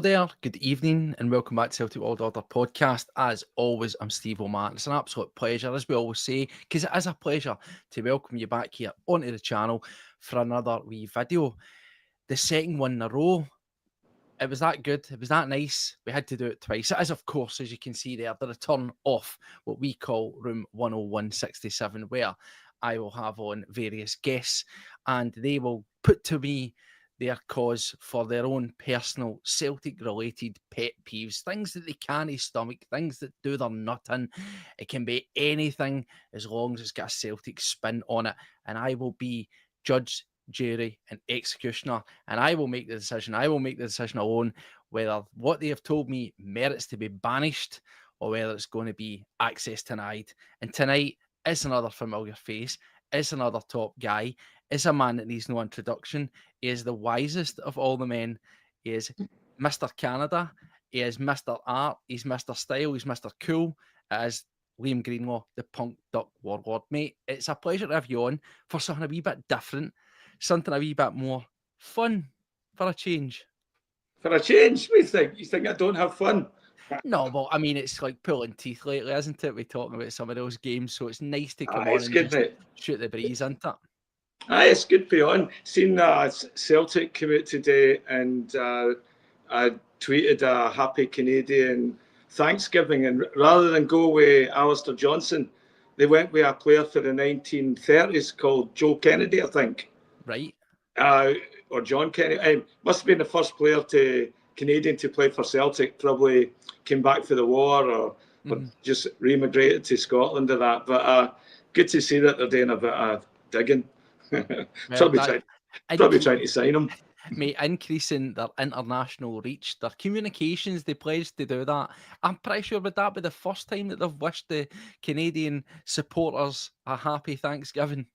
there, good evening, and welcome back to Celtic World Order podcast. As always, I'm Steve O'Martin. It's an absolute pleasure, as we always say, because it is a pleasure to welcome you back here onto the channel for another wee video. The second one in a row. It was that good. It was that nice. We had to do it twice. It is, of course, as you can see there, the return of what we call Room 10167, where I will have on various guests and they will put to me their cause for their own personal Celtic-related pet peeves, things that they can't stomach, things that do their nut in. It can be anything as long as it's got a Celtic spin on it, and I will be judge, jury, and executioner, and I will make the decision. I will make the decision alone whether what they have told me merits to be banished or whether it's going to be access denied. And tonight is another familiar face, is another top guy, is a man that needs no introduction. He is the wisest of all the men. He is Mr. Canada. He is Mr. Art. He's Mr. Style. He's Mr. Cool. It is Liam Greenlaw, the punk duck warlord. Mate, it's a pleasure to have you on for something a wee bit different, something a wee bit more fun for a change. For a change? What do you think? You think I don't have fun? No, well, I mean, it's like pulling teeth lately, isn't it? We're talking about some of those games, so it's nice to come on It's and good, just mate. shoot the breeze, isn't it? It's good to be on. Seen Celtic come out today and I tweeted a happy Canadian Thanksgiving, and rather than go with Alistair Johnson, they went with a player for the 1930s called Joe Kennedy, I think. Right. Or John Kennedy. Must have been the first player Canadian to play for Celtic, probably came back for the war or just re-immigrated to Scotland or that. But good to see that they're doing a bit of digging. Probably trying to sign him. Mate, increasing their international reach, their communications, they pledged to do that. I'm pretty sure would that be the first time that they've wished the Canadian supporters a happy Thanksgiving?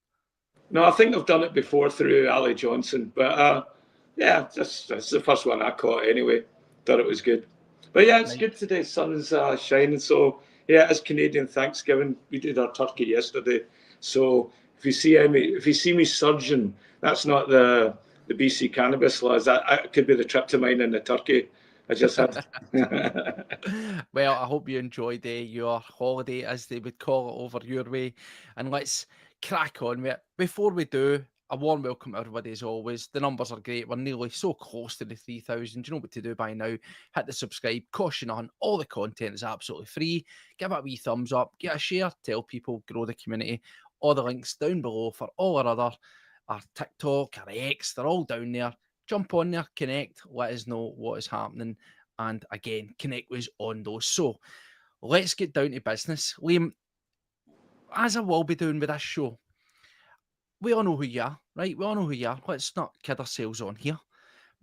No, I think they've done it before through Ali Johnson. But that's the first one I caught anyway. Thought it was good. But yeah, it's good today. Sun's shining. So yeah, it's Canadian Thanksgiving. We did our turkey yesterday. So if you see me surging, that's not the BC cannabis laws. That could be the tryptamine in the turkey I just had. Well, I hope you enjoyed your holiday, as they would call it over your way. And let's crack on with it. Before we do, a warm welcome to everybody as always. The numbers are great. We're nearly so close to the 3,000. You know what to do by now. Hit the subscribe. Caution on. All the content is absolutely free. Give it a wee thumbs up. Get a share. Tell people. Grow the community. All the links down below for all our TikTok, our X. They're all down there. Jump on there. Connect. Let us know what is happening. And again, connect with us on those. So let's get down to business. Liam, as I will be doing with this show, we all know who you are, right? We all know who you are. Let's not kid ourselves on here.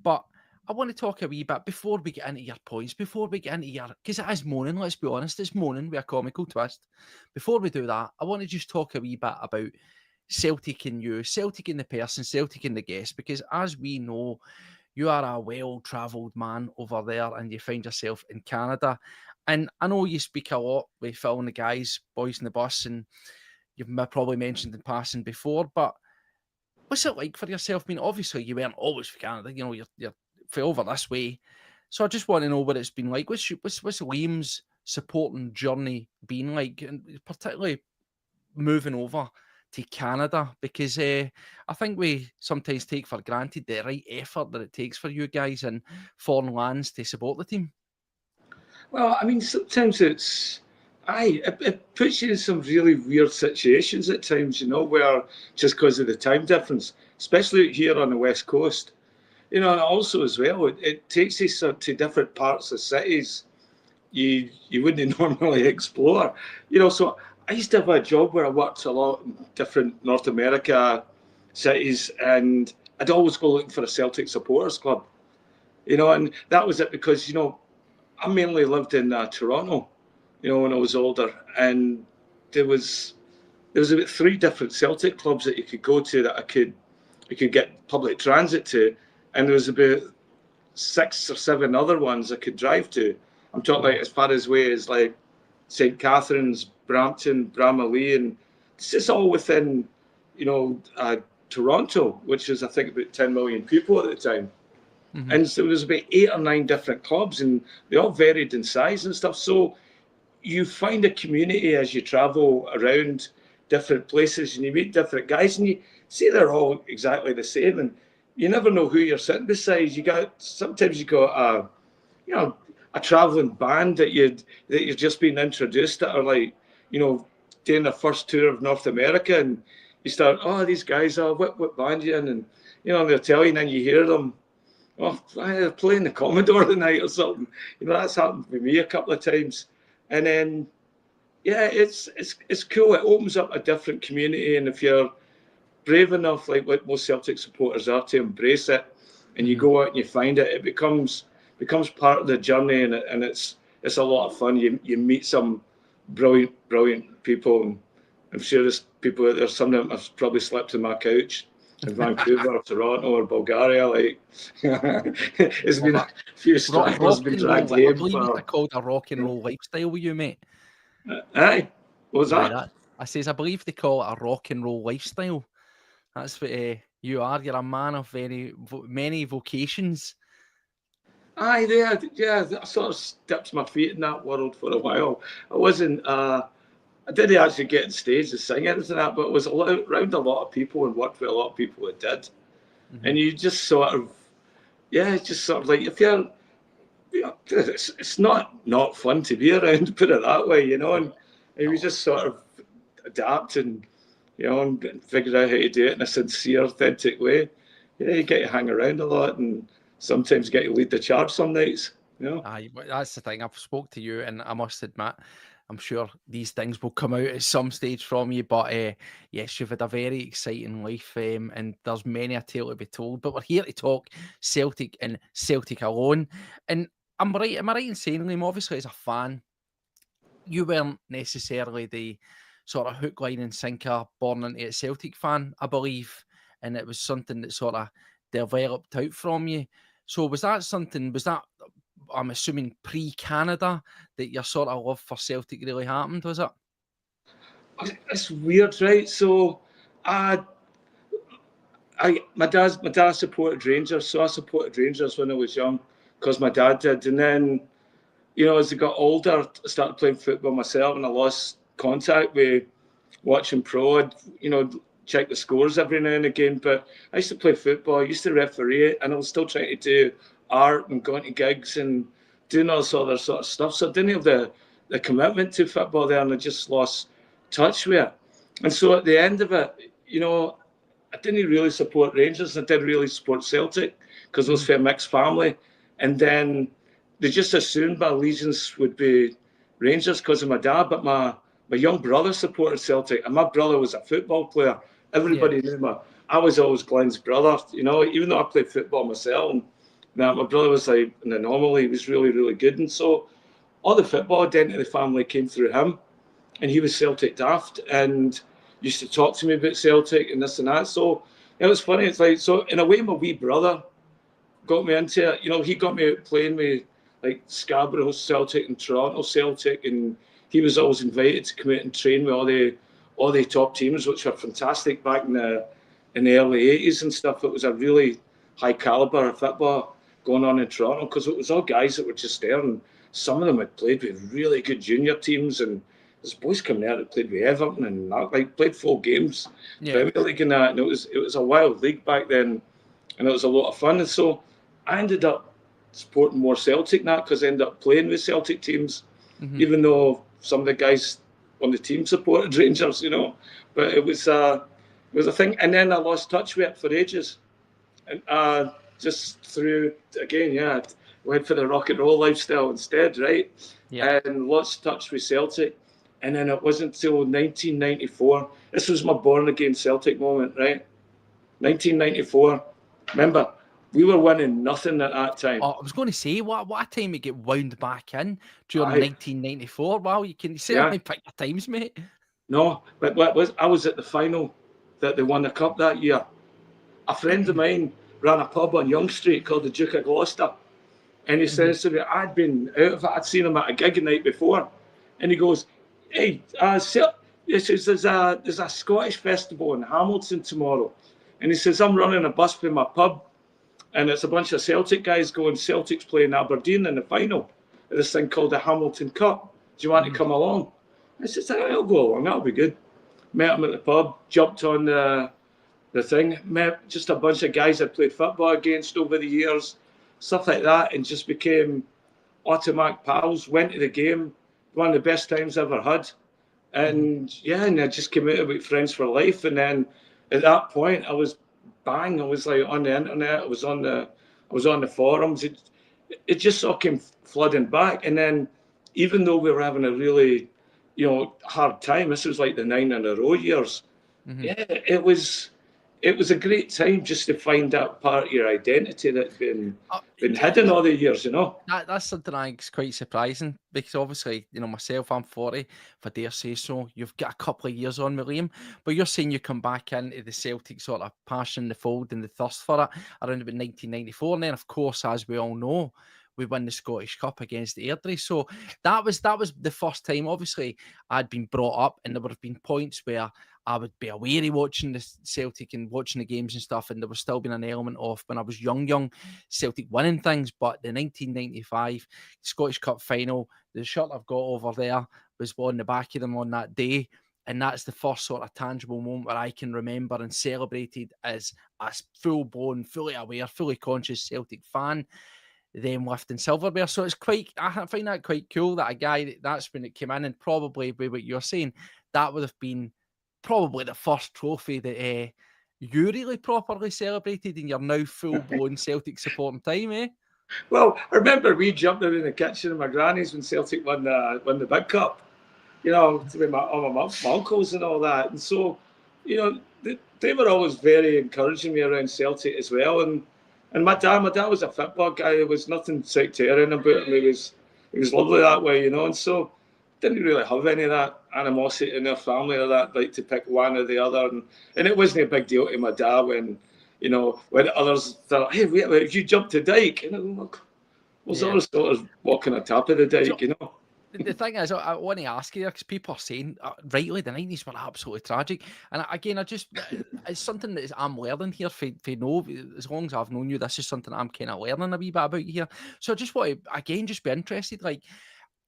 But I want to talk a wee bit before we get into your points, before we get into your, because it is moaning, let's be honest, it's moaning with a comical twist. Before we do that, I want to just talk a wee bit about Celtic and you, Celtic and the person, Celtic and the guest, because as we know, you are a well-travelled man over there and you find yourself in Canada. And I know you speak a lot with Phil and the guys, boys in the bus, and you've probably mentioned in passing before, but what's it like for yourself? I mean, obviously you weren't always for Canada, you know, you're over this way. So I just want to know what it's been like. What's Liam's supporting journey been like, and particularly moving over to Canada, because I think we sometimes take for granted the right effort that it takes for you guys in foreign lands to support the team. Well, I mean, sometimes it puts you in some really weird situations at times, you know, where just because of the time difference, especially here on the West Coast, you know, and also as well, it takes you to different parts of cities you wouldn't normally explore, you know. So I used to have a job where I worked a lot in different North America cities, and I'd always go looking for a Celtic supporters club, you know, and that was it because, you know, I mainly lived in Toronto, you know, when I was older, and there was about 3 different Celtic clubs that you could go to that you could get public transit to, and there was about 6 or 7 other ones I could drive to. I'm talking like as far as way as like St. Catharines, Brampton, Bramalea, and this is all within, you know, Toronto, which is I think about 10 million people at the time. Mm-hmm. And so there was about 8 or 9 different clubs, and they all varied in size and stuff. So you find a community as you travel around different places, and you meet different guys, and you see they're all exactly the same, and you never know who you're sitting beside. Sometimes you got a traveling band that you've just been introduced that are like, doing their first tour of North America, and you start, oh, these guys are, what band you in? And they'll tell you, and then you hear them, oh, they're playing the Commodore tonight or something. That's happened with me a couple of times. And then, yeah, it's cool. It opens up a different community, and if you're brave enough, like what most Celtic supporters are, to embrace it, and you go out and you find it, it becomes part of the journey, and it's a lot of fun. You meet some brilliant people, and I'm sure there's people out there. Some of them have probably slept on my couch in Vancouver or Toronto or Bulgaria. Like it's been a few stragglers been dragged I home believe for. it's called a rock and roll lifestyle with you, mate. Aye, what was Aye, that? I says I believe they call it a rock and roll lifestyle. That's what you are. You're a man of many vocations. Aye, yeah. I sort of dipped my feet in that world for a while. I wasn't. I didn't actually get on stage to sing anything like that, but was around a lot of people and worked with a lot of people that did. Mm-hmm. And you just sort of, it's just sort of like, if you're, it's not fun to be around, put it that way, and you just sort of adapt and, and figure out how to do it in a sincere, authentic way. You get to hang around a lot and sometimes get to lead the charge some nights, Aye, that's the thing. I've spoke to you, and I must admit, I'm sure these things will come out at some stage from you. But yes, you've had a very exciting life, and there's many a tale to be told. But we're here to talk Celtic and Celtic alone. And am I right in saying, Liam, obviously as a fan, you weren't necessarily the sort of hook, line, and sinker born into a Celtic fan, I believe, and it was something that sort of developed out from you. So was that I'm assuming pre-Canada that your sort of love for Celtic really happened, was it? It's weird, right? So, my dad supported Rangers, so I supported Rangers when I was young because my dad did, and then as I got older, I started playing football myself, and I lost contact with watching pro. I'd check the scores every now and again, but I used to play football. I used to referee it, and I was still trying to do art and going to gigs and doing all this other sort of stuff. So I didn't have the commitment to football there, and I just lost touch with it. And so at the end of it, I didn't really support Rangers. I didn't really support Celtic because I was from a mixed family. And then they just assumed my allegiance would be Rangers because of my dad. But my young brother supported Celtic, and my brother was a football player. Everybody knew me. I was always Glenn's brother, even though I played football myself. And my brother was like an anomaly. He was really, really good. And so all the football identity of the family came through him. And he was Celtic daft and used to talk to me about Celtic and this and that. So it was funny. It's like, so in a way, my wee brother got me into it. He got me out playing with like Scarborough Celtic and Toronto Celtic, and he was always invited to come out and train with all the top teams, which were fantastic back in the early 80s and stuff. It was a really high caliber of football going on in Toronto because it was all guys that were just there, and some of them had played with really good junior teams, and there's boys coming out that played with Everton and played 4 games, Premier League and that, and it was a wild league back then, and it was a lot of fun. And so I ended up supporting more Celtic than that because I ended up playing with Celtic teams, even though some of the guys on the team supported Rangers, But it was a thing, and then I lost touch with it for ages, and just through again, went for the rock and roll lifestyle instead, right? And lost touch with Celtic. And then it wasn't until 1994. This was my born again Celtic moment, right? 1994. Remember, we were winning nothing at that time. Oh, I was going to say, what a time to get wound back in during 1994. Wow, you can certainly pick your times, mate. No, but I was at the final that they won the cup that year. A friend of mine ran a pub on Young Street called the Duke of Gloucester. And he says to me, I'd been out of it. I'd seen him at a gig the night before. And he goes, hey, he says, there's a Scottish festival in Hamilton tomorrow. And he says, I'm running a bus for my pub. and it's a bunch of Celtic guys going. Celtic's playing Aberdeen in the final of this thing called the Hamilton Cup. Do you want to come along? I said, I'll go along. That'll be good. Met him at the pub. Jumped on the thing. Met just a bunch of guys I played football against over the years, stuff like that, and just became automatic pals. Went to the game. One of the best times I ever had. And and I just came out about friends for life. And then at that point, I was bang. I was like on the internet. I was on the forums. It just all came flooding back. And then, even though we were having a really, hard time, this was like the 9 in a row years. Yeah, it was a great time just to find that part of your identity that's been hidden all the years. That's something I think is quite surprising, because obviously, myself, I'm 40, if I dare say so. You've got a couple of years on me, Liam, but you're saying you come back into the Celtic sort of passion, the fold, and the thirst for it around about 1994, and then, of course, as we all know, we win the Scottish Cup against Airdrie. So that was the first time. Obviously, I'd been brought up, and there would have been points where I would be aware of watching the Celtic and watching the games and stuff, and there was still been an element of, when I was young, Celtic winning things. But the 1995 Scottish Cup final, the shirt I've got over there was on the back of them on that day. And that's the first sort of tangible moment where I can remember and celebrated as a full-blown, fully aware, fully conscious Celtic fan, them lifting silverware. So I find that quite cool that a guy, that's when it came in, and probably by what you're saying, that would have been probably the first trophy that you really properly celebrated in your now full-blown Celtic supporting time, eh? Well, I remember we jumped in the kitchen of my granny's when Celtic won the big cup. With all my uncles and all that. And so, they were always very encouraging me around Celtic as well. And my dad was a football guy. There was nothing sectarian about him. He was lovely that way, And so didn't really have any of that animosity in their family, or that like to pick one or the other. And it wasn't a big deal to my dad when others thought, hey, wait, if you jumped the dike, and I was always sort of walking on top of the dike, The thing is, I want to ask you, because people are saying, rightly, the 90s were absolutely tragic. And again, it's something that I'm learning here for know, as long as I've known you, this is something I'm kind of learning a wee bit about here. So I just want to, again, just be interested,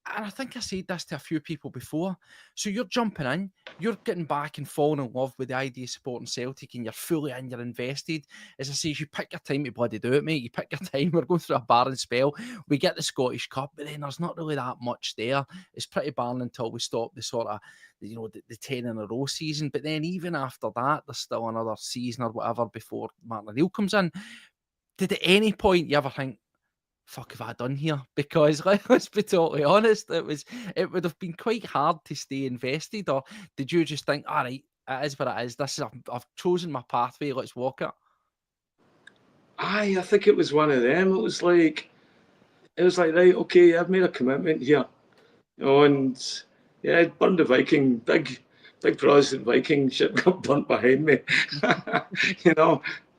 and I think I said this to a few people before. So you're jumping in, you're getting back and falling in love with the idea of supporting Celtic, and you're fully in, you're invested. As I say, you pick your time to bloody do it, mate. You pick your time. We're going through a barren spell. We get the Scottish Cup, but then there's not really that much there. It's pretty barren until we stop the sort of, the 10 in a row season. But then even after that, there's still another season or whatever before Martin O'Neill comes in. Did at any point you ever think, fuck have I done here? Because let's be totally honest, it would have been quite hard to stay invested. Or did you just think, all right, it is what it is. I've chosen my pathway. Let's walk it. I think it was one of them. It was like, right, okay, I've made a commitment here, and yeah, I burned the Viking, big Protestant Viking ship got burnt behind me,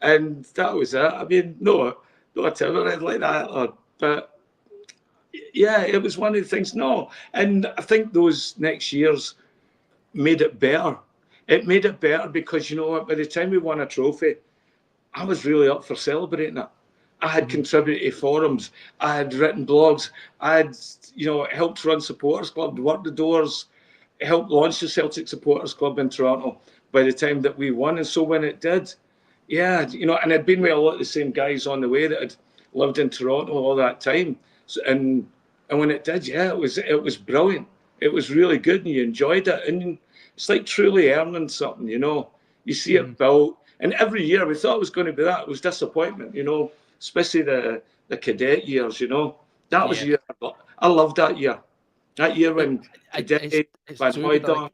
and that was it. I mean, no whatever like that, but yeah, it was one of the things. No, and I think those next years made it better. It made it better because, by the time we won a trophy, I was really up for celebrating it. I had contributed to forums. I had written blogs. I had, helped run Supporters Club, worked the doors, helped launch the Celtic Supporters Club in Toronto by the time that we won. And so when it did, yeah, and I'd been with a lot of the same guys on the way that had lived in Toronto all that time. So, and when it did, yeah, it was brilliant. It was really good, and you enjoyed it. And it's like truly earning something, You see it built. And every year we thought it was going to be that. It was disappointment, especially the cadet years, That was a year I loved that year. That year when Cadet, Van Hooydonk,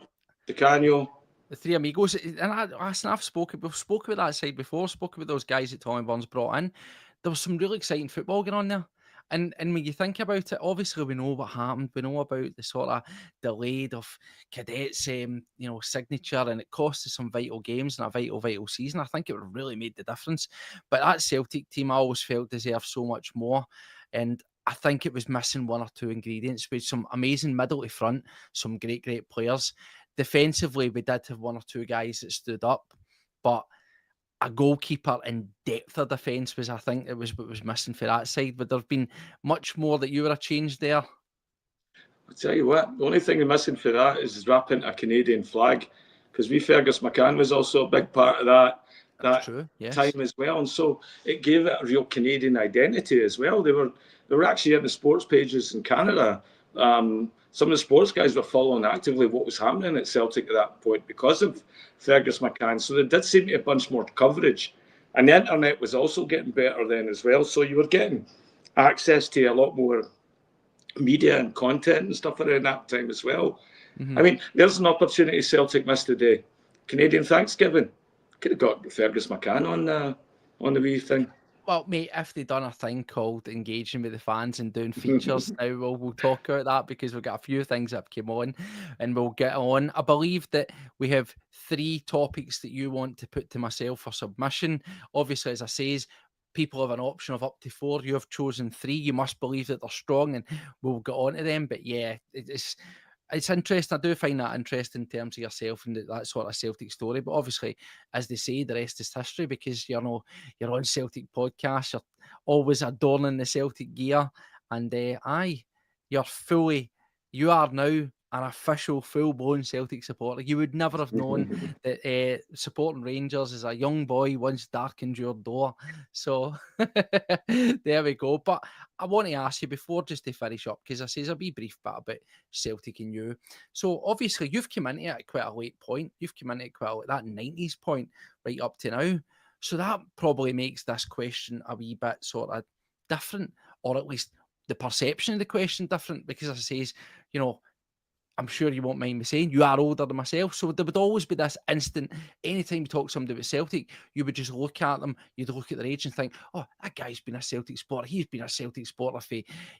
Di Canio, the three amigos, and I've spoken about that side before, spoken with those guys that Tommy Burns brought in. There was some really exciting football going on there. And when you think about it, obviously we know what happened. We know about the sort of delayed of Cadets, signature, and it cost us some vital games and a vital season. I think it would have really made the difference. But that Celtic team, I always felt, deserved so much more. And I think it was missing one or two ingredients with some amazing middle to front, some great players. Defensively, we did have one or two guys that stood up, but a goalkeeper in depth of defence was, I think, it was what was missing for that side. Would there have been much more that you would have changed there? I'll tell you what, the only thing missing for that is wrapping a Canadian flag, because Fergus McCann was also a big part of That's true, yes. time as well, and so it gave it a real Canadian identity as well. They were actually in the sports pages in Canada. Some of the sports guys were following actively what was happening at Celtic at that point because of Fergus McCann. So there did seem to be a bunch more coverage, and the internet was also getting better then as well. So you were getting access to a lot more media and content and stuff around that time as well. I mean, there's an opportunity Celtic missed today. Canadian Thanksgiving. Could have got Fergus McCann on the wee thing. Well, mate, if they'd done a thing called engaging with the fans and doing features, now we'll talk about that, because we've got a few things that came on and we'll get on. I believe that we have 3 topics that you want to put to myself for submission. Obviously, as I says, people have an option of up to 4. You have chosen 3. You must believe that they're strong, and we'll get on to them. But yeah, it's interesting. I do find that interesting in terms of yourself and that sort of Celtic story. But obviously, as they say, the rest is history, because you're on Celtic podcast. You're always adorning the Celtic gear, and you are now an official full-blown Celtic supporter. You would never have known that supporting Rangers as a young boy once darkened your door. So there we go. But I want to ask you before, just to finish up, because I says a wee brief bit about Celtic and you. So obviously you've come into it at quite a late point. You've come into it that 90s point right up to now. So that probably makes this question a wee bit sort of different, or at least the perception of the question different, because as I says, I'm sure you won't mind me saying, you are older than myself. So there would always be this instant, anytime you talk to somebody about Celtic, you would just look at them, you'd look at their age and think, oh, that guy's been a Celtic supporter. He's been a Celtic supporter for,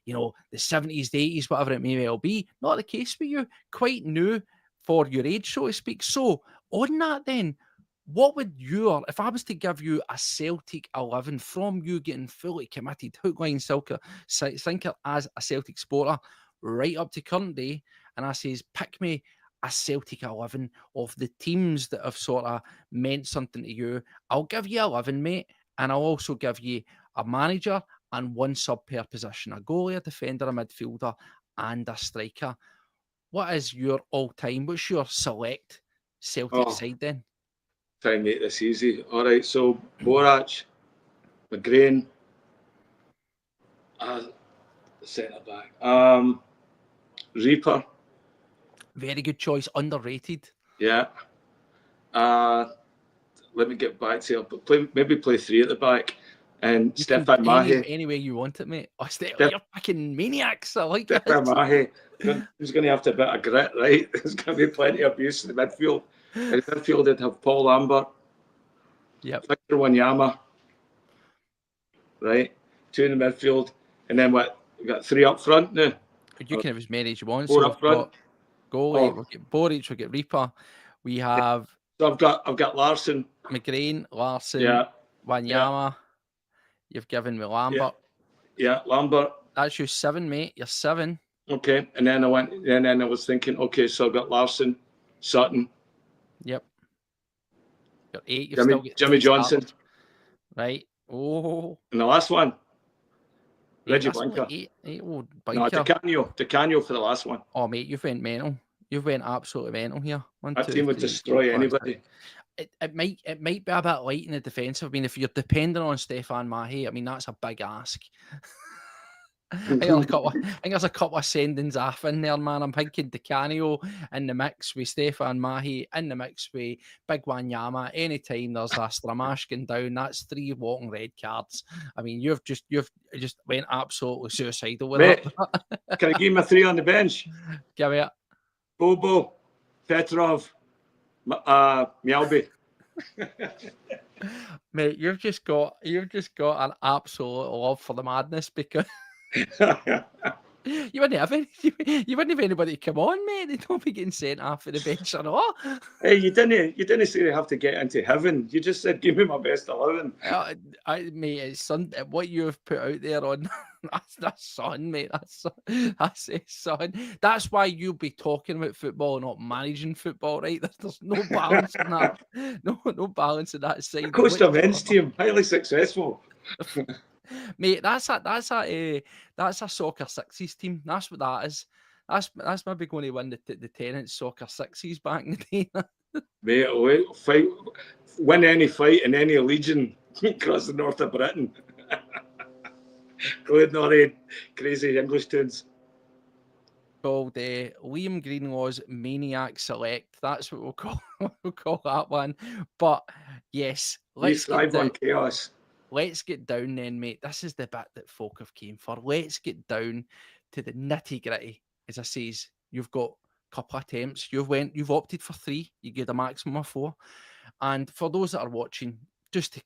the 70s, the 80s, whatever it may well be. Not the case with you. Quite new for your age, so to speak. So on that then, what would if I was to give you a Celtic 11 from you getting fully committed, hook, line, sinker as a Celtic supporter, right up to current day, and I says, pick me a Celtic 11 of the teams that have sort of meant something to you. I'll give you 11, mate, and I'll also give you a manager and 1 sub per position, a goalie, a defender, a midfielder, and a striker. What is your all-time? What's your select Celtic side then? Try and make this easy. All right, so Borach, McGrain, centre back, Reaper. Very good choice, underrated. Yeah. Let me get back to it. Maybe play 3 at the back. And Stefan Mahe. Any way you want it, mate. You're fucking maniacs. I like it. Stefan Mahe. Who's going to have to have a bit of grit, right? There's going to be plenty of abuse in the midfield. In the midfield, they'd have Paul Lambert. Yep. Victor Wanyama. Right? 2 in the midfield. And then what? We've got 3 up front now. You can have as many as you want. 4 up front. Goalie, we'll get Boric, we'll get Reaper. We have. So I've got Larson. McGrain, Larson. Yeah. Wanyama. Yeah. You've given me Lambert. Yeah, Lambert. That's your 7, mate. You're 7. Okay. And then I was thinking, okay, so I've got Larson, Sutton. Yep. You're 8. You've still got Jimmy Johnson. Starters. Right. Oh. And the last one. Reggie Blinker. No, DeCanio for the last one. Oh, mate, you've went mental. You've went absolutely mental here. That team would destroy anybody. It might be a bit light in the defensive. I mean, if you're dependent on Stefan Mahe, I mean, that's a big ask. I think there's a couple of sendings off in there, man. I'm thinking DeCanio in the mix with Stefan Mahe, in the mix with Big Wanyama. Anytime there's a Stramash going down, that's 3 walking red cards. I mean, you've just went absolutely suicidal with it. Can I give him a 3 on the bench? Give me it. Bobo, Petrov, Mialby. Mate, you've just got an absolute love for the madness, because you wouldn't have anybody come on, mate. They don't be getting sent off of the bench at all. Hey, you didn't say they have to get into heaven. You just said give me my best 11. Mate, it's what you have put out there on That's son, mate. That's his son. That's why you'll be talking about football, not managing football, right? There's no balance in that. No balance in that I side coached a men's whatsoever. team, highly successful. Mate, that's a soccer sixes team. That's what that is. That's maybe going to win the Tenants soccer sixes back in the day. Mate, oh, fight, win any fight in any legion across the north of Britain. Glennorrie, crazy English tunes. Called Liam Greenlaw's Maniac Select. That's what we'll call that one. But yes, We thrive on chaos. let's get down then, mate. This is the bit that folk have came for. Let's get down to the nitty gritty. As I says, you've got a couple of attempts. You've opted for 3. You get a maximum of 4. And for those that are watching, just to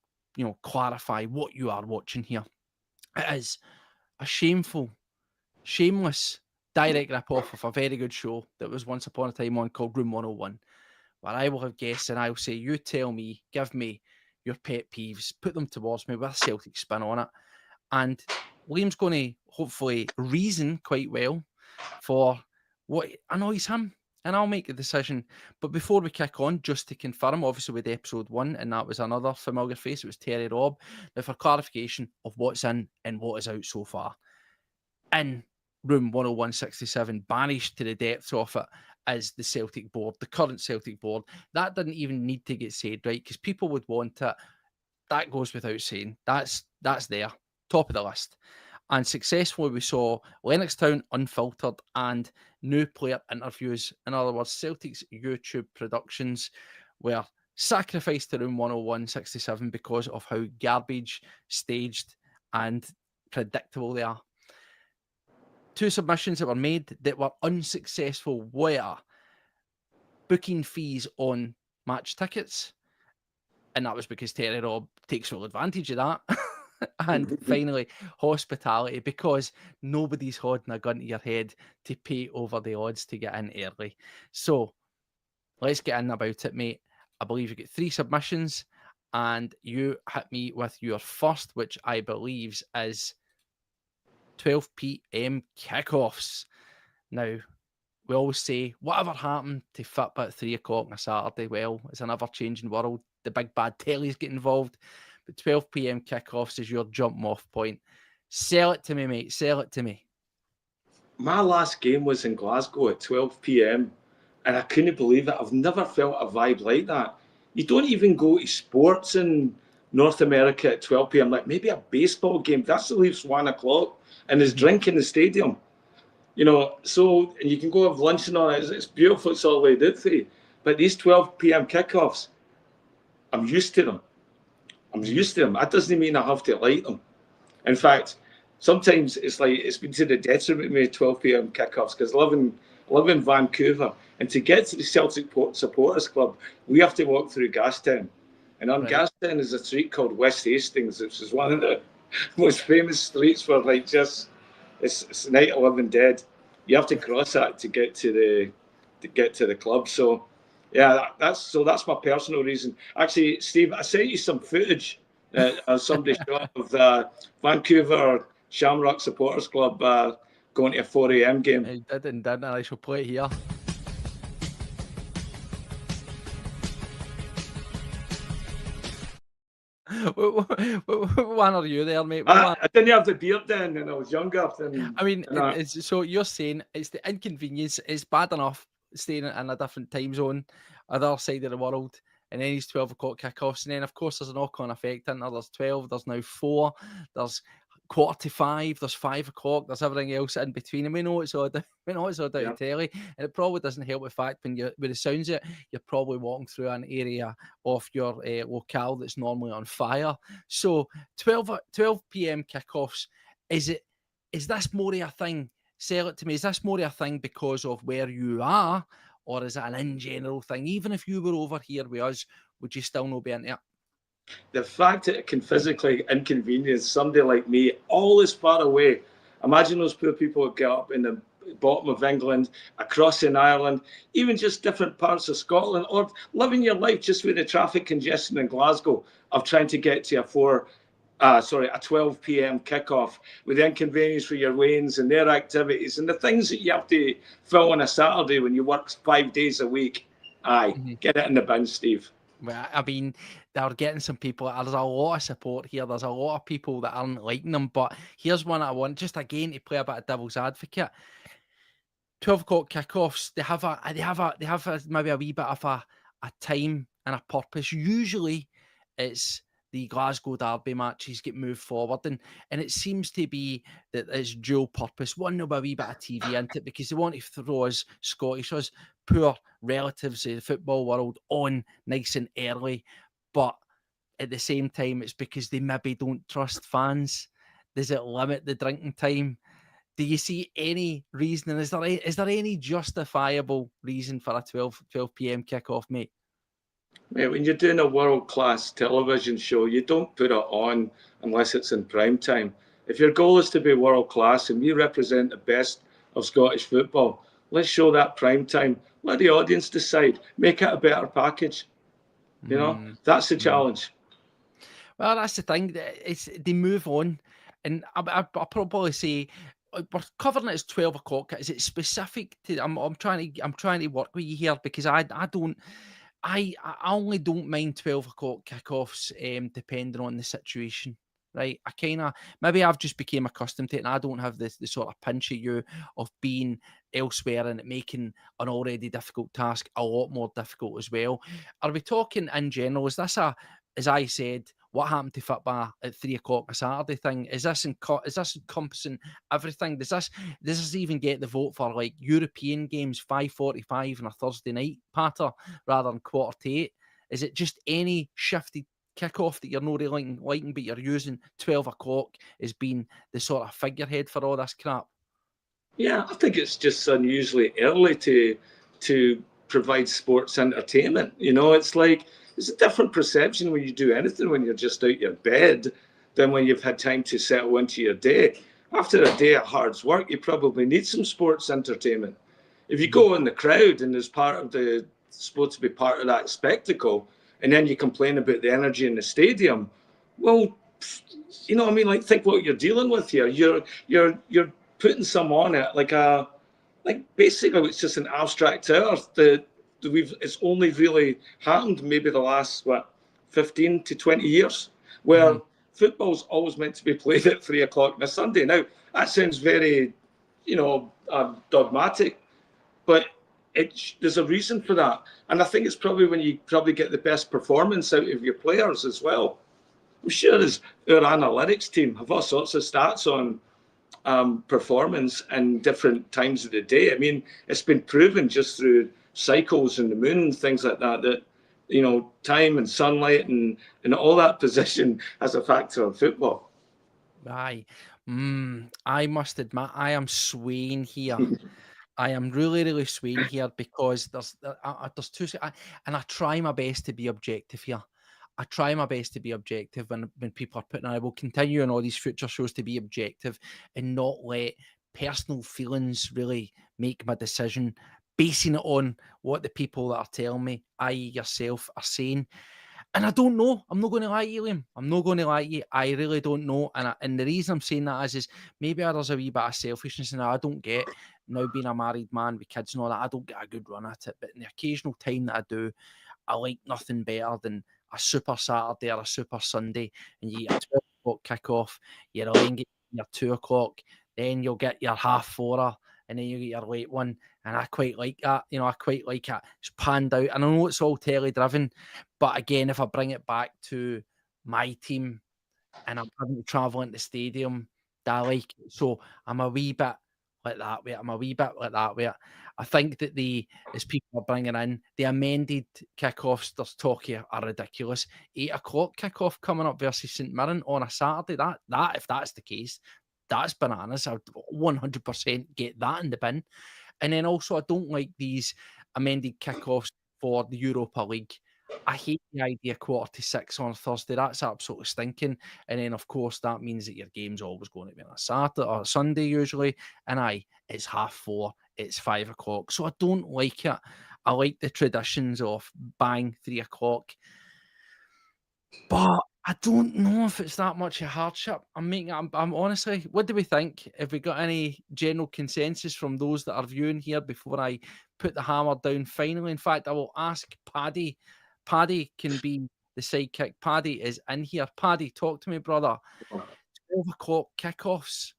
clarify what you are watching here, it is a shameful, shameless direct rip-off of a very good show that was once upon a time on called Room 101, where I will have guests and I'll say, you tell me, give me your pet peeves, put them towards me with a Celtic spin on it. And Liam's going to hopefully reason quite well for what annoys him, and I'll make the decision. But before we kick on, just to confirm, obviously with episode 1, and that was another familiar face, it was Terry Robb. Now, for clarification of what's in and what is out so far, in room 10167, banished to the depths of it, is the Celtic board, the current Celtic board. That didn't even need to get said, right? Because people would want it. That goes without saying. That's there, top of the list. And successfully, we saw Lennoxtown Unfiltered and new player interviews. In other words, Celtic's YouTube productions were sacrificed to room 10167 because of how garbage, staged, and predictable they are. 2 submissions that were made that were unsuccessful were booking fees on match tickets. And that was because Terry Robb takes full advantage of that. And finally, hospitality, because nobody's holding a gun to your head to pay over the odds to get in early. So let's get in about it, mate. I believe you get 3 submissions, and you hit me with your first, which I believe is 12 p.m. kickoffs. Now, we always say, whatever happened to Fitbit at 3 o'clock on a Saturday? Well, it's an ever-changing world. The big bad tellies get involved. But 12 p.m. kickoffs is your jump-off point. Sell it to me, mate. Sell it to me. My last game was in Glasgow at 12 p.m. and I couldn't believe it. I've never felt a vibe like that. You don't even go to sports in North America at 12 p.m. Like maybe a baseball game. That's at least 1 o'clock, and there's drink in the stadium. So and you can go have lunch and all that. It's beautiful. It's all laid out for you. But these 12 p.m. kickoffs, I'm used to them. That doesn't mean I have to like them. In fact, sometimes it's been to the detriment of me 12 p.m. kickoffs because I live in Vancouver, and to get to the Celtic Supporters Club, we have to walk through Gastown. And on Gastown is a street called West Hastings, which is one of the most famous streets for it's night of living dead. You have to cross that to get to the club. So yeah, that's my personal reason. Actually, Steve, I sent you some footage somebody shot of Vancouver Shamrock Supporters Club going to a 4 a.m. game. I didn't. I shall play it here. What one are you there, mate? I didn't have the beard then, and I was younger. I mean, so you're saying it's the inconvenience. It's bad enough staying in a different time zone, other side of the world, and then these 12 o'clock kickoffs, and then of course there's a knock-on effect. There's 12, there's now 4, there's 4:45, there's 5 o'clock, there's everything else in between, and we know it's all down to telly, and it probably doesn't help the fact with the sounds of it, you're probably walking through an area of your locale that's normally on fire. So 12 p.m. kickoffs, is this more of a thing? Sell it to me. Is this more of a thing because of where you are, or is it an in general thing? Even if you were over here with us, would you still not be into it? The fact that it can physically inconvenience somebody like me all this far away. Imagine those poor people who get up in the bottom of England, across in Ireland, even just different parts of Scotland, or living your life just with the traffic congestion in Glasgow of trying to get to a 4 a 12 p.m. kickoff with the inconvenience for your lanes and their activities and the things that you have to fill on a Saturday when you work 5 days a week. Aye, Mhm. get it in the bin, Steve. Well, I mean, they're getting some people. There's a lot of support here. There's a lot of people that aren't liking them. But here's one I want, just again to play a bit of devil's advocate. 12 o'clock kickoffs. They have maybe a wee bit of a time and a purpose. Usually, it's the Glasgow Derby matches get moved forward, and it seems to be that it's dual purpose. One, there'll be a wee bit of TV into it because they want to throw us Scottish, us poor relatives of the football world on nice and early, but at the same time, it's because they maybe don't trust fans. Does it limit the drinking time? Do you see any reasoning? Is there any justifiable reason for a 12 p.m. kickoff, mate? Mate, when you're doing a world-class television show, you don't put it on unless it's in prime time. If your goal is to be world-class and we represent the best of Scottish football, let's show that prime time. Let the audience decide. Make it a better package. Mm, That's the mm. challenge. Well, that's the thing. It's they move on, and I'll probably say we're covering it as 12 o'clock. Is it specific to? I'm trying to work with you here because I don't. I only don't mind 12 o'clock kickoffs, depending on the situation. Right, I kind of maybe I've just became accustomed to it, and I don't have this the sort of pinch at you of being elsewhere and it making an already difficult task a lot more difficult as well. Are we talking in general? Is this as I said, what happened to football at 3 o'clock a Saturday thing? Is this encompassing everything? Does this even get the vote for like European games 5:45 on a Thursday night patter rather than 7:45? Is it just any shifted kickoff that you're not really liking, but you're using 12 o'clock as being the sort of figurehead for all this crap? Yeah, I think it's just unusually early to provide sports entertainment. It's like it's a different perception when you do anything when you're just out your bed than when you've had time to settle into your day. After a day of hard work, you probably need some sports entertainment. If you Mhm. go in the crowd and there's part of the supposed to be part of that spectacle, and then you complain about the energy in the stadium, well, what I mean? Like, think what you're dealing with here. You're putting some on it like basically it's just an abstract art that it's only really happened maybe the last 15 to 20 years where Mhm. football's always meant to be played at 3 o'clock on a Sunday. Now that sounds very dogmatic, but there's a reason for that, and I think it's probably when you probably get the best performance out of your players as well. I'm sure as our analytics team have all sorts of stats on performance in different times of the day. I mean, it's been proven just through cycles and the moon and things like that time and sunlight and all that position as a factor of football. Aye. I must admit, I am swaying here. I am really, really swaying here because there's and I try my best to be objective here. I try my best to be objective when people are putting. I will continue on all these future shows to be objective and not let personal feelings really make my decision, basing it on what the people that are telling me, i.e., yourself, are saying. And I don't know. I'm not going to lie to you, Liam. I'm not going to lie to you. I really don't know. And the reason I'm saying that is maybe there's a wee bit of selfishness and I don't get now being a married man with kids and all that. I don't get a good run at it. But in the occasional time that I do, I like nothing better than a super Saturday or a super Sunday, and you get a 12 o'clock kickoff. You'll then get your 2 o'clock, then you'll get your half fourer, and then you get your late one. And I quite like that. I quite like it. It's panned out. And I know it's all telly driven, but again, if I bring it back to my team and I'm having to travel into the stadium, I like it. So I'm a wee bit like that way. I'm a wee bit like that way. I think that as people are bringing in the amended kickoffs, there's talk here are ridiculous. 8 o'clock kickoff coming up versus St Mirren on a Saturday. That if that's the case, that's bananas. I'd 100% get that in the bin. And then also, I don't like these amended kickoffs for the Europa League. I hate the idea 5:45 on a Thursday. That's absolutely stinking. And then, of course, that means that your game's always going to be on a Saturday or a Sunday usually. And it's 4:30, it's 5 o'clock. So I don't like it. I like the traditions of bang 3 o'clock. But I don't know if it's that much a hardship. I'm honestly, what do we think? Have we got any general consensus from those that are viewing here before I put the hammer down finally? In fact, I will ask Paddy. Paddy can be the sidekick. Paddy is in here. Paddy, talk to me, brother. 12 o'clock kickoffs.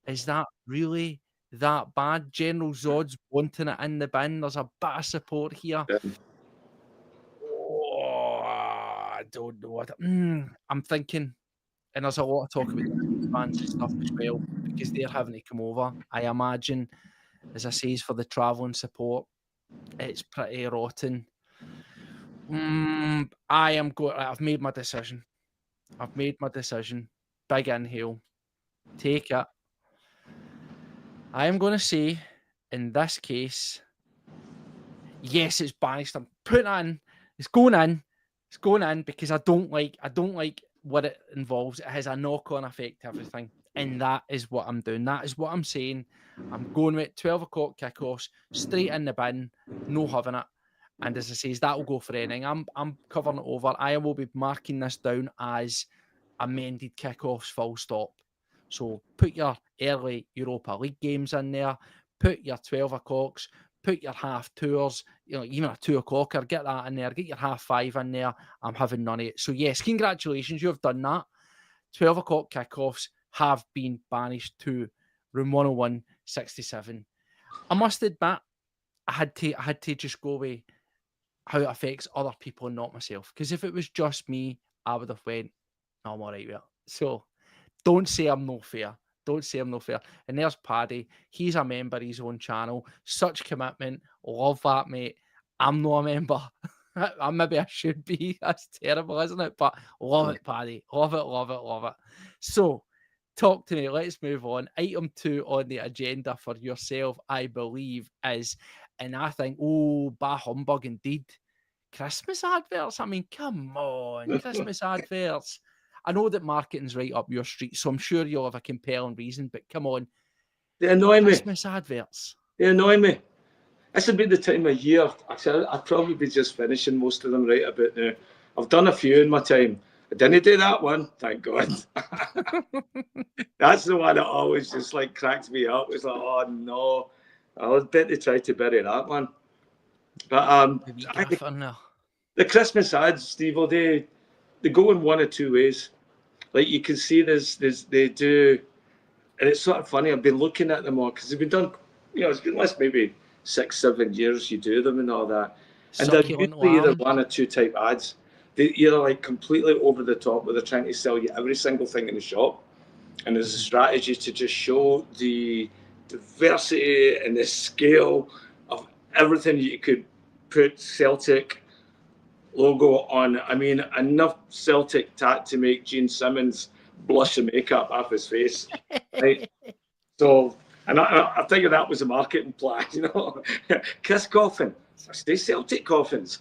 Is that really that bad? General Zod's wanting it in the bin. There's a bit of support here. Oh, I don't know what. I'm thinking, and there's a lot of talk about the fans and stuff as well because they're having to come over. I imagine, as I say, for the travelling support, it's pretty rotten. I am going. I've made my decision. I've made my decision. Big inhale. Take it. I am going to say, in this case, yes, it's banished. I'm putting it in. It's going in. It's going in because I don't like what it involves. It has a knock-on effect to everything. And that is what I'm doing. That is what I'm saying. I'm going with 12 o'clock kickoffs, straight in the bin, no having it. And as I say, that will go for anything. I'm covering it over. I will be marking this down as amended kickoffs, full stop. So put your early Europa League games in there, put your 12 o'clocks, put your half tours, even a 2 o'clocker, get that in there, get your half five in there. I'm having none of it. So yes, congratulations, you have done that. 12 o'clock kickoffs have been banished to room 101-67. I must admit, I had to just go away how it affects other people and not myself. Because if it was just me, I would have went, no, I'm all right with it. So don't say I'm no fair. Don't say I'm no fair. And there's Paddy. He's a member of his own channel. Such commitment. Love that, mate. I'm not a member. Maybe I should be. That's terrible, isn't it? But love it, Paddy. Love it, love it, love it. So, talk to me. Let's move on. Item 2 on the agenda for yourself, I believe, is, and I think, bah humbug indeed, Christmas adverts. I mean, come on, Christmas adverts. I know that marketing's right up your street, so I'm sure you'll have a compelling reason, but come on. They annoy me. Christmas adverts. They annoy me. This would be the time of year. Actually, I'd probably be just finishing most of them right about now. I've done a few in my time. I didn't do that one, thank God. That's the one that always just like cracks me up. It's like, oh no, I was bet they tried to bury that one. But the Christmas ads, Steve, they go in one of two ways. Like you can see they do, and it's sort of funny. I've been looking at them all because they've been done. It's been less maybe 6-7 years you do them and all that, and they're usually either one or two type ads. They either like completely over the top where they're trying to sell you every single thing in the shop, and there's a strategy to just show the diversity and the scale of everything you could put Celtic logo on. I mean, enough Celtic tat to make Gene Simmons blush the makeup off his face, right? So, and I think that was a marketing plan, Kiss coffin, I say Celtic coffins,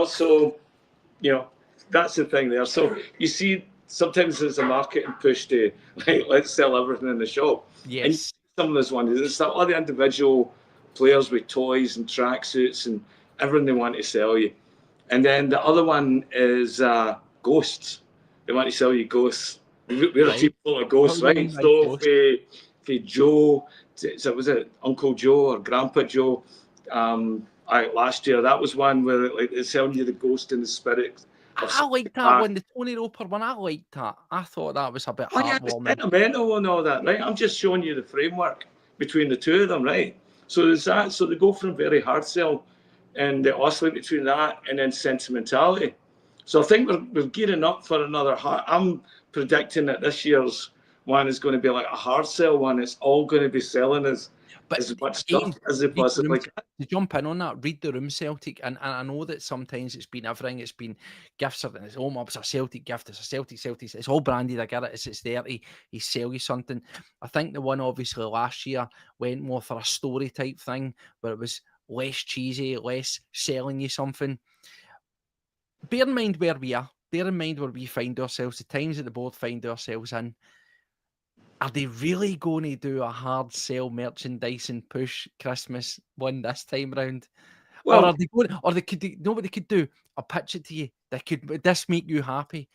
so, that's the thing there. So you see, sometimes there's a marketing push to, like, let's sell everything in the shop. Yes. And some of those ones, it's all the individual players with toys and tracksuits and everything they want to sell you. And then the other one is ghosts. They want to sell you ghosts. We're a team full of ghosts, right? So for Joe, so was it Uncle Joe or Grandpa Joe? Last year, that was one where like they're selling you the ghost and the spirit. I liked that one, the Tony Roper one. I liked that. I thought that was a bit heartwarming. It's sentimental and all that, right? I'm just showing you the framework between the two of them, right? So there's that. So they go from very hard sell, and they oscillate between that and then sentimentality. So I think we're gearing up for another. I'm predicting that this year's one is going to be like a hard sell one. It's all going to be selling as much stuff as they possibly can. To jump in on that, read the room, Celtic, and I know that sometimes it's been everything. It's been gifts, and it's it's a Celtic gift. It's a Celtic. It's all branded. I get it. It's there. He sell you something. I think the one obviously last year went more for a story type thing, where it was less cheesy, less selling you something. Bear in mind where we are. Bear in mind where we find ourselves, the times that the board find ourselves in. Are they really going to do a hard sell merchandising push Christmas one this time round? Well, or are they going? Or they could know what they could do? I'll pitch it to you. Would this make you happy?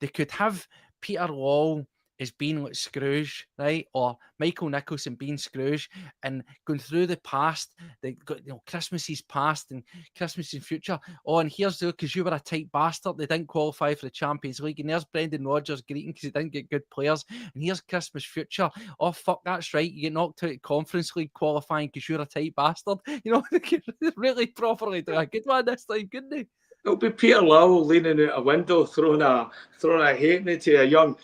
they could have Peter Law as being like Scrooge, right? Or Michael Nicholson being Scrooge and going through the past. They got, Christmases past and Christmas in future. Oh, and here's because you were a tight bastard. They didn't qualify for the Champions League. And there's Brendan Rodgers greeting because he didn't get good players. And here's Christmas future. Oh, fuck, that's right. You get knocked out of Conference League qualifying because you're a tight bastard. They could really properly do a good one this time, couldn't they? It'll be Peter Lowell leaning out a window, throwing a halfpenny to a young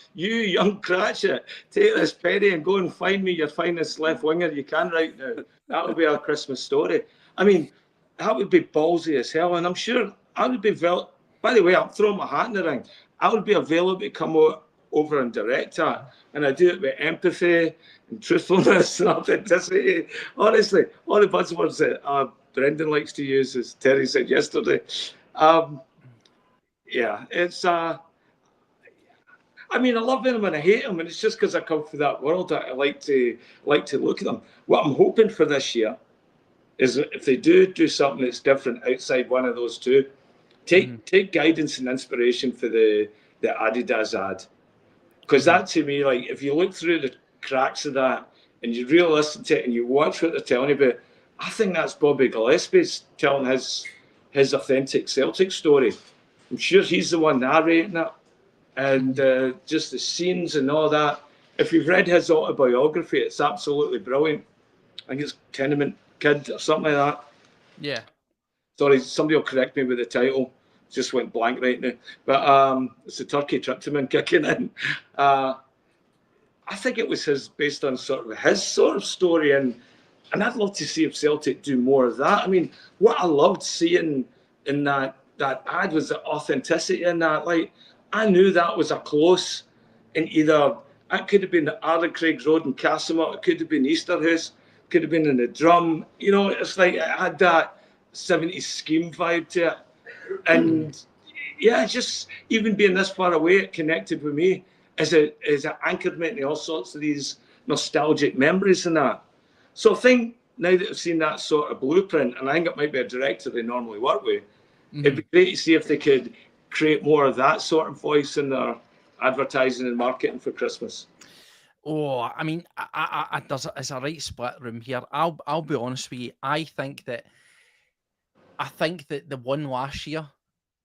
Cratchit, take this penny and go and find me your finest left winger you can right now. That'll be our Christmas story. I mean, that would be ballsy as hell, and I'm sure I would be. By the way, I'm throwing my hat in the ring. I would be available to come over and direct that, and I do it with empathy and truthfulness and authenticity. Honestly, all the buzzwords that Brendan likes to use, as Terry said yesterday. It's I mean, I love them and I hate them, and it's just because I come from that world that I like to look at them. What I'm hoping for this year is that if they do something that's different outside one of those two, take guidance and inspiration for the Adidas ad, because that to me, like, if you look through the cracks of that and you really listen to it and you watch what they're telling you about, I think that's Bobby Gillespie's telling his authentic Celtic story. I'm sure he's the one narrating it, and just the scenes and all that. If you've read his autobiography, it's absolutely brilliant. I think it's Tenement Kid or something like that. Yeah. Sorry, somebody will correct me with the title. Just went blank right now. But it's the Turkey Tryptamine kicking in. I think it was based on sort of his sort of story, and I'd love to see if Celtic do more of that. I mean, what I loved seeing in that ad was the authenticity in that. Like, I knew that was a close in either, it could have been the Arden Craig Road in Casamont, it could have been Easterhouse, it could have been in the Drum. It's like it had that 70s scheme vibe to it. And yeah, just even being this far away, it connected with me as it anchored me into all sorts of these nostalgic memories and that. So I think now that I've seen that sort of blueprint, and I think it might be a director they normally work with, it'd be great to see if they could create more of that sort of voice in their advertising and marketing for Christmas. Oh, I mean, there's a right split room here. I'll be honest with you. I think that the one last year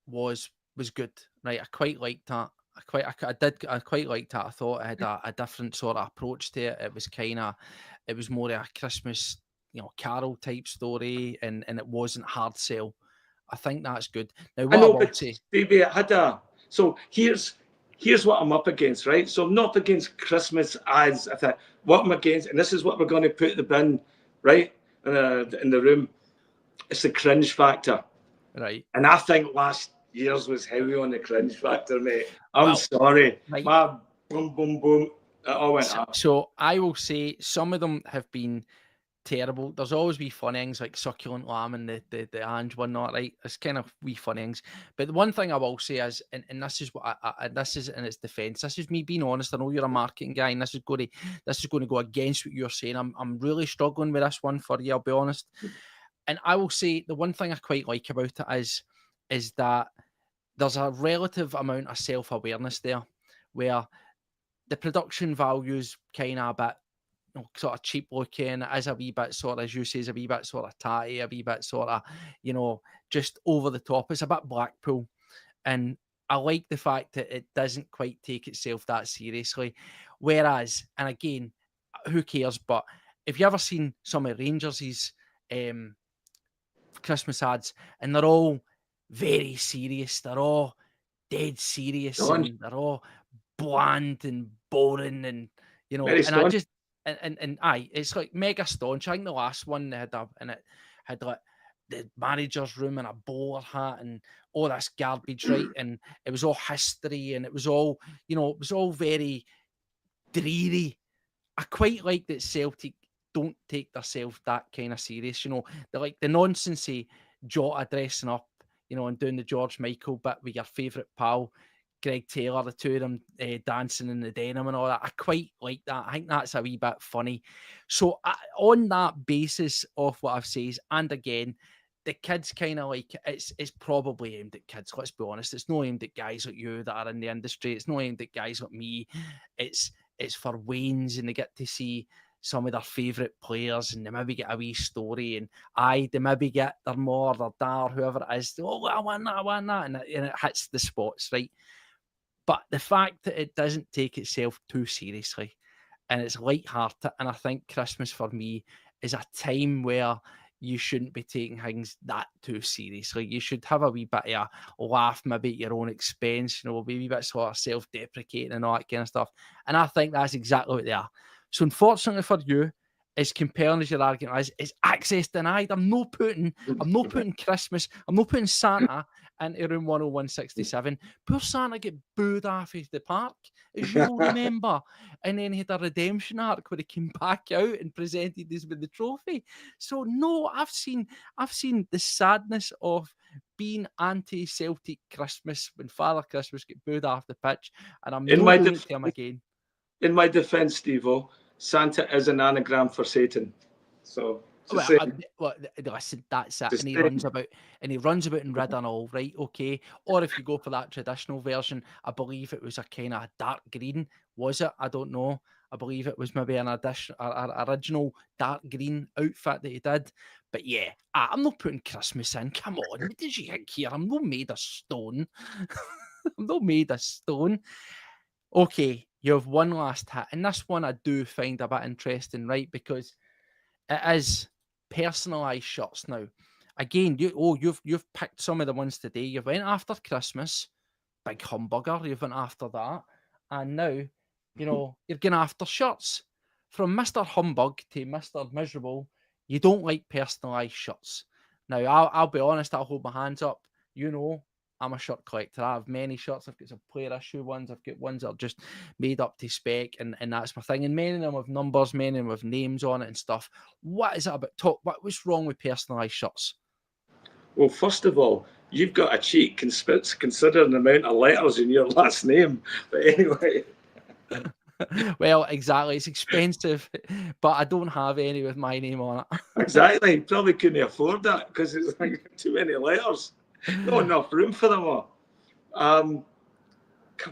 was good, right? I quite liked that. I quite liked that. I thought it had a different sort of approach to it. It was more of a Christmas, carol type story, and it wasn't hard sell. I think that's good. Now, what I will say, Baby, it had so here's what I'm up against, right? So I'm not up against Christmas ads. I thought what I'm against, and this is what we're going to put in the bin, right? In the room, it's the cringe factor, right? And I think last year's was heavy on the cringe factor, mate. I'm sorry, right. my boom, boom, boom, it all went up. So I will say some of them have been terrible. There's always wee funny things like Succulent Lamb and the Ange one, not right. It's kind of wee funny things. But the one thing I will say is, and this is what this is in its defence. This is me being honest. I know you're a marketing guy, and this is going to go against what you're saying. I'm really struggling with this one for you. I'll be honest. And I will say the one thing I quite like about it is that there's a relative amount of self-awareness there, where the production value's kind of a bit sort of cheap looking. It is a wee bit sort of, as you say, is a wee bit sort of tatty, a wee bit sort of, just over the top. It's a bit Blackpool. And I like the fact that it doesn't quite take itself that seriously. Whereas, and again, who cares? But if you ever seen some of Rangers' Christmas ads, and they're all very serious, they're all dead serious, and they're all bland and boring, and I just and aye, it's like mega staunch. I think the last one they had it had like the manager's room and a bowler hat and all this garbage, right? And it was all history, and it was all it was all very dreary. I quite like that Celtic don't take themselves that kind of serious. They're like the nonsensey Jota dressing up, and doing the George Michael bit with your favourite pal, Greg Taylor, the two of them dancing in the denim and all that. I quite like that. I think that's a wee bit funny. So on that basis of what I've said, and again, the kids kind of like it's probably aimed at kids. Let's be honest. It's not aimed at guys like you that are in the industry. It's not aimed at guys like me. It's for Waynes, and they get to see some of their favourite players, and they maybe get a wee story, and they maybe get their mum or their dad or whoever it is. Oh, I want that, and it hits the spots, right? But the fact that it doesn't take itself too seriously and it's light-hearted, and I think Christmas for me is a time where you shouldn't be taking things that too seriously. You should have a wee bit of a laugh, maybe at your own expense, be a wee bit sort of self-deprecating and all that kind of stuff. And I think that's exactly what they are. So unfortunately for you, as compelling as your argument is access denied. I'm not putting Christmas, I'm not putting Santa into room 10167. Poor Santa get booed off of the park, as you'll remember. And then he had a redemption arc where he came back out and presented us with the trophy. So no, I've seen the sadness of being anti-Celtic Christmas when Father Christmas get booed off the pitch, and I'm not doing it to him again. In my defence, Steve-O, Santa is an anagram for Satan. So listen, that's it. And he runs about in red and all, right? Okay. Or if you go for that traditional version, I believe it was a kind of dark green. Was it? I don't know. I believe it was maybe an original dark green outfit that he did. But yeah, I'm not putting Christmas in. Come on, what did you think here? I'm not made of stone. I'm not made of stone. Okay, you have one last hit, and this one I do find a bit interesting, right? Because it is personalised shirts now. Again, you've picked some of the ones today. You've went after Christmas, big humbugger. You've went after that, and now you're going after shirts. From Mr. Humbug to Mr. Miserable, you don't like personalised shirts. Now, I'll be honest. I'll hold my hands up. I'm a shirt collector. I have many shirts. I've got some player issue ones. I've got ones that are just made up to spec, and that's my thing. And many of them have numbers, many of them have names on it and stuff. What is it about? What's wrong with personalised shirts? Well, first of all, you've got a cheat considering the amount of letters in your last name. But anyway. Well, exactly. It's expensive, but I don't have any with my name on it. Exactly. Probably couldn't afford that because it's like too many letters. Not enough room for them all. Come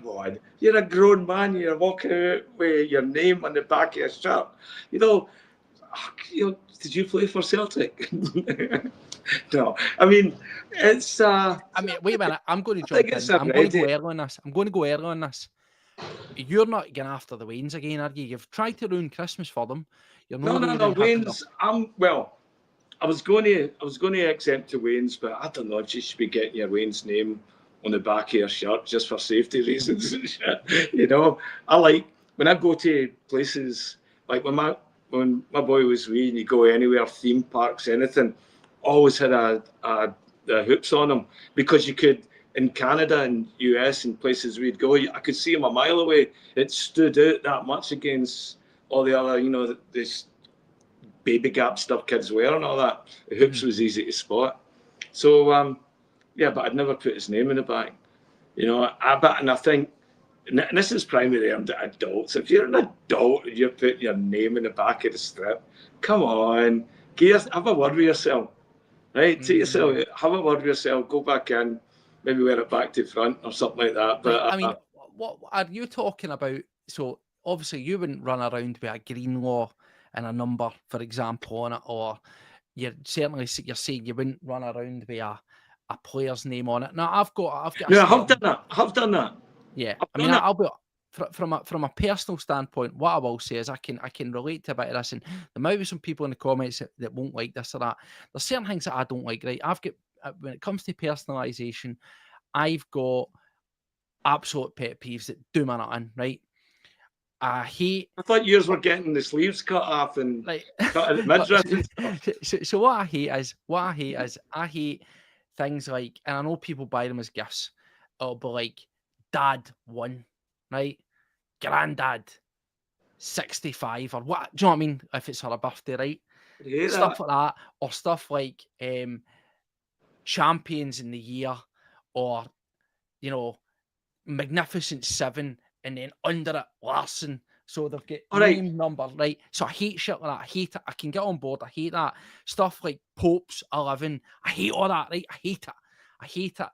on. You're a grown man. You're walking out with your name on the back of your shirt. Did you play for Celtic? No. I mean, it's... wait a minute. I'm going to jump in. I'm going to go early on this. You're not getting after the Waynes again, are you? You've tried to ruin Christmas for them. You're not no. Waynes. I was going to exempt to Waynes, but I don't know if you should be getting your Waynes name on the back of your shirt just for safety reasons and shit. I like when I go to places like when my boy was wee and you go anywhere, theme parks, anything, always had a hoops on them because you could. In Canada and US and places we'd go, I could see him a mile away. It stood out that much against all the other, this baby gap stuff kids wear and all that. The hoops was easy to spot. So, but I'd never put his name in the back. I think, and this is primarily aimed at adults. If you're an adult and you're putting your name in the back of the strip, come on, have a word with yourself. Right? Take yourself, have a word with yourself, go back in, maybe wear it back to front or something like that. But what are you talking about? So obviously you wouldn't run around with a Greenlaw and a number, for example, on it, or you're saying you wouldn't run around with a player's name on it. Now I've got. No, I have done that. Yeah, I'll be. From a personal standpoint, what I will say is I can relate to a bit of this, and there might be some people in the comments that won't like this or that. There's certain things that I don't like, right? I've got when it comes to personalisation, I've got absolute pet peeves that do me nothing, right? I thought yours were getting the sleeves cut off and cut at the midriff and stuff. So what I hate is I hate things like, and I know people buy them as gifts. It'll be like Dad 1, right? Granddad 65 or what? Do you know what I mean? If it's her birthday, right? Stuff like that, or stuff like Champions in the Year, or Magnificent 7, and then under it Larson. So they've got All right. name, number, right? So I hate shit like that. I hate it. I can get on board. I hate that. Stuff like Pope's 11. I hate all that, right? I hate it. I hate it.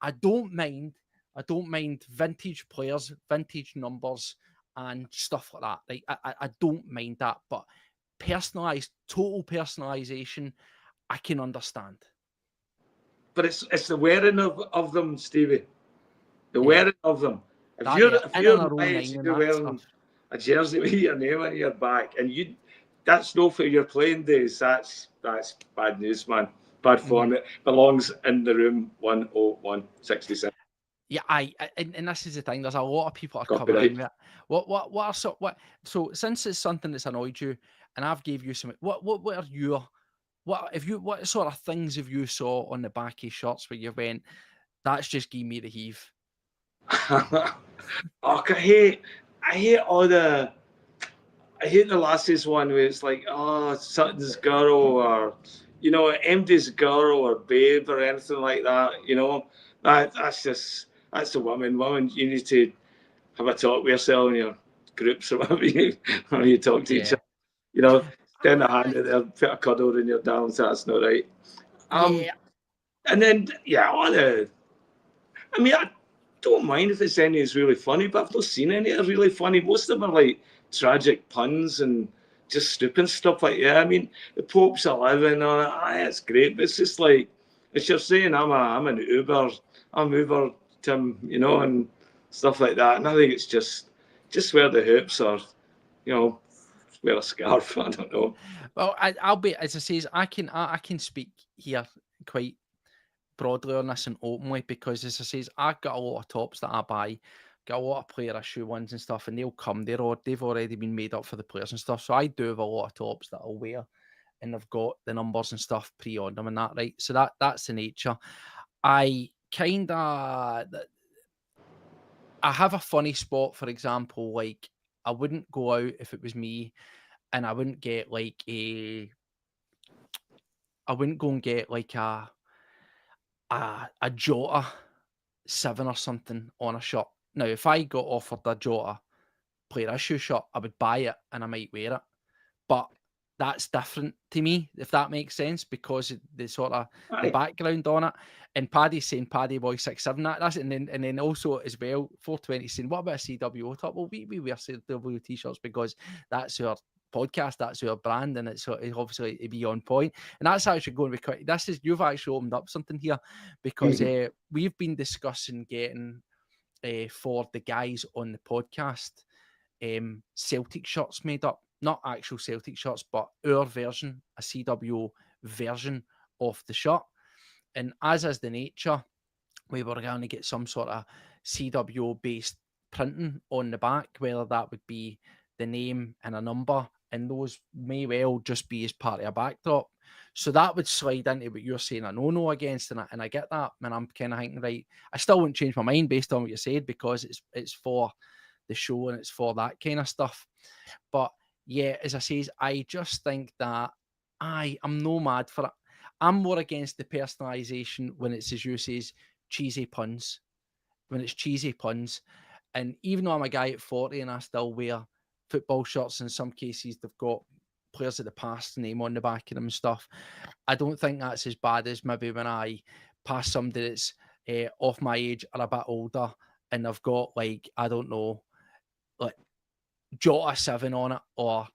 I don't mind vintage players, vintage numbers, and stuff like that, right? I don't mind that. But total personalization, I can understand. But it's the wearing of them, Stevie. The Yeah. wearing of them. If That, you're yeah. if In you're and a row my age nine and and you're that wearing stuff. a jersey with your name on your back, and that's no for your playing days. That's bad news, man. Bad form. It belongs in the room 10167. Yeah, and this is the thing. There's a lot of people are coming Copyright. in with it. So since it's something that's annoyed you, and I've gave you some. What are your what sort of things have you saw on the back of shirts where you went, that's just gave me the heave? Oh, I hate the lasses one where it's like, oh, Sutton's girl or, MD's girl or babe or anything like that. That's the woman. Woman, you need to have a talk with yourself in your groups or whatever you talk to each Yeah. other. Down the hand there, put a cuddle in your darling, so that's not right. Yeah. And then, yeah, I don't mind if it's any that's really funny, but I've not seen any that are really funny. Most of them are like tragic puns and just stupid stuff like that. I mean, the Pope's 11 on it, it's great, but it's just like, as you're saying, I'm an I'm Uber Tim, and stuff like that. And I think it's just wear the hoops or, wear a scarf. I don't know. Well, I'll be, as I say, I can speak here quite broadly on this and openly, because as I says, I've got a lot of tops that I buy, got a lot of player issue ones and stuff, and they've already been made up for the players and stuff. So I do have a lot of tops that I'll wear, and they've got the numbers and stuff pre on them and that, right? So that's the nature. I have a funny spot, for example, like I wouldn't go out if it was me, and I wouldn't get like I wouldn't go and get like a Jota 7 or something on a shirt. Now, if I got offered a Jota player issue shirt, I would buy it and I might wear it. But that's different to me, if that makes sense, because the sort of the Aye. background on it. And Paddy's saying Paddy Boy 67. That's and then also as well, 420 saying, what about a CWO top? Well, we wear CWO t-shirts because that's our podcast, that's our brand, and it's obviously to be on point. And that's actually going to be quite. You've actually opened up something here, because we've been discussing getting for the guys on the podcast Celtic shirts made up, not actual Celtic shirts, but our version, a CWO version of the shirt. And as is the nature, we were going to get some sort of CWO based printing on the back, whether that would be the name and a number, and those may well just be as part of a backdrop. So that would slide into what you're saying a no against, and I get that, and I'm kind of thinking, right, I still wouldn't change my mind based on what you said, because it's for the show and it's for that kind of stuff. But yeah, as I say, I just think that I'm no mad for it. I'm more against the personalisation when it's, as you say, cheesy puns. When it's cheesy puns. And even though I'm a guy at 40 and I still wear football shirts, in some cases they've got players of the past name on the back of them and stuff, I don't think that's as bad as maybe when I pass somebody that's off my age or a bit older and they've got, like, I don't know, like Jota 7 on it, or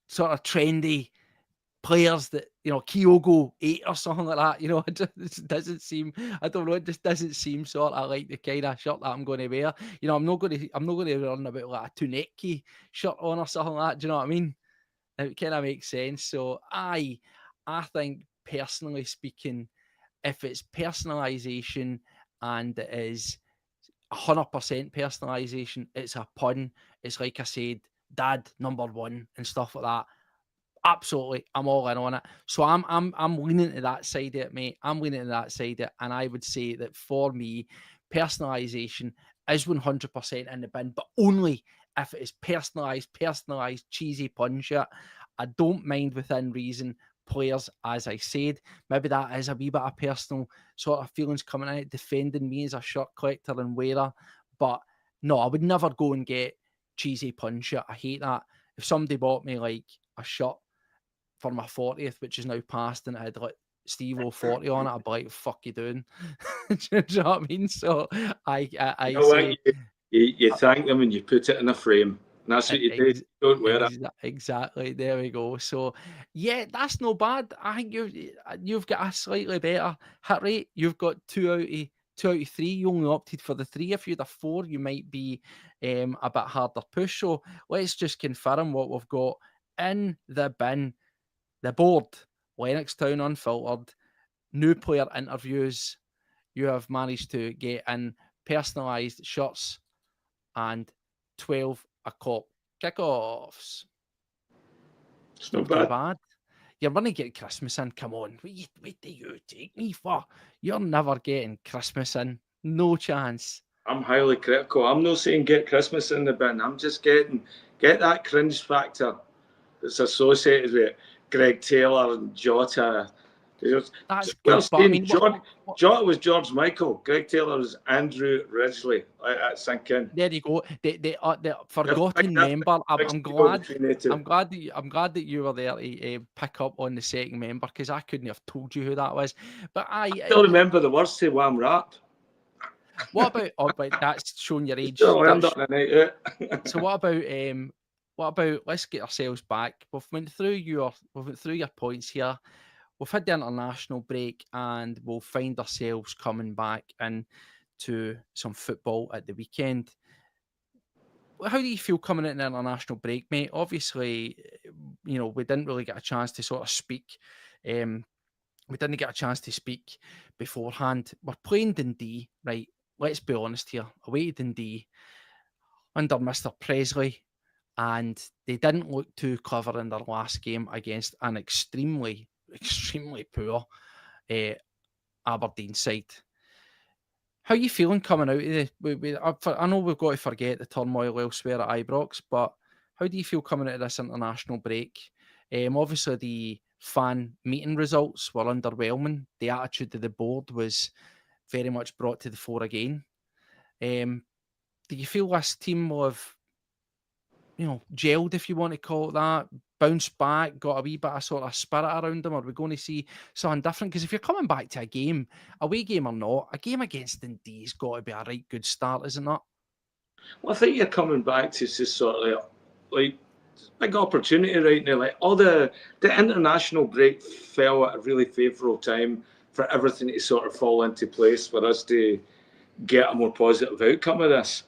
sort of trendy players that, Kyogo 8 or something like that. It just doesn't seem, I don't know, it just doesn't seem sort of like the kind of shirt that I'm going to wear. I'm not going to run about like a Tuneki shirt on or something like that. Do you know what I mean? It kind of makes sense. So I think, personally speaking, if it's personalization and it is 100% personalization, it's a pun, it's like I said, dad number one and stuff like that, absolutely, I'm all in on it. So I'm leaning to that side of it, mate. I'm leaning to that side of it, and I would say that for me, personalization is 100% in the bin, but only if it is personalized, cheesy pun shit. I don't mind, within reason, players, as I said. Maybe that is a wee bit of personal sort of feelings coming out, defending me as a shirt collector and wearer. But no, I would never go and get cheesy pun shit. I hate that. If somebody bought me like a shirt for my 40th, which is now past, and it had like Steve 40 on it, I'd be like, fuck you doing? Do you know what I mean? So You I know what? say You thank them and you put it in a frame. And that's what you do. Don't wear it. exactly. There we go. So yeah, that's no bad. I think you've got a slightly better hit rate. You've got 2 out of 3. You only opted for the 3. If you'd have 4, you might be a bit harder push. So let's just confirm what we've got in the bin. The board, Lennoxtown Unfiltered, new player interviews. You have managed to get in personalised shirts and 12 o'clock kickoffs. It's It's not not too bad. bad. You're going to get Christmas in. Come on. What do you take me for? You're never getting Christmas in. No chance. I'm highly critical. I'm not saying get Christmas in the bin. I'm just get that cringe factor that's associated with Greg Taylor and Jota. That's Well, good. But I seen mean, Jota was George Michael. Greg Taylor was Andrew Ridgely. Let that sink in. there you go. The forgotten That's member. the big I'm deal glad. between the two. I'm glad that you were there to pick up on the second member, because I couldn't have told you who that was. But I still remember the words to Wham Rap. what about? Oh, but that's showing your age. Still learned that on the night out. So what about? Let's get ourselves back. We've went through your points here. We've had the international break, and we'll find ourselves coming back into some football at the weekend. How do you feel coming into an international break, mate? Obviously, we didn't really get a chance to sort of speak. We didn't get a chance to speak beforehand. We're playing Dundee, right? Let's be honest here. Away to Dundee under Mr. Presley, and they didn't look too clever in their last game against an extremely, extremely poor Aberdeen side. How are you feeling coming out of the? I know we've got to forget the turmoil elsewhere at Ibrox, but how do you feel coming out of this international break? Obviously, the fan meeting results were underwhelming. The attitude of the board was very much brought to the fore again. Do you feel this team will have, gelled, if you want to call it that, bounced back, got a wee bit of sort of spirit around them? Are we going to see something different? Because if you're coming back to a game, away game or not, a game against Dundee's got to be a right good start, isn't it? Well, I think you're coming back to just sort of like big opportunity right now. Like all the international break fell at a really favourable time for everything to sort of fall into place for us to get a more positive outcome of this.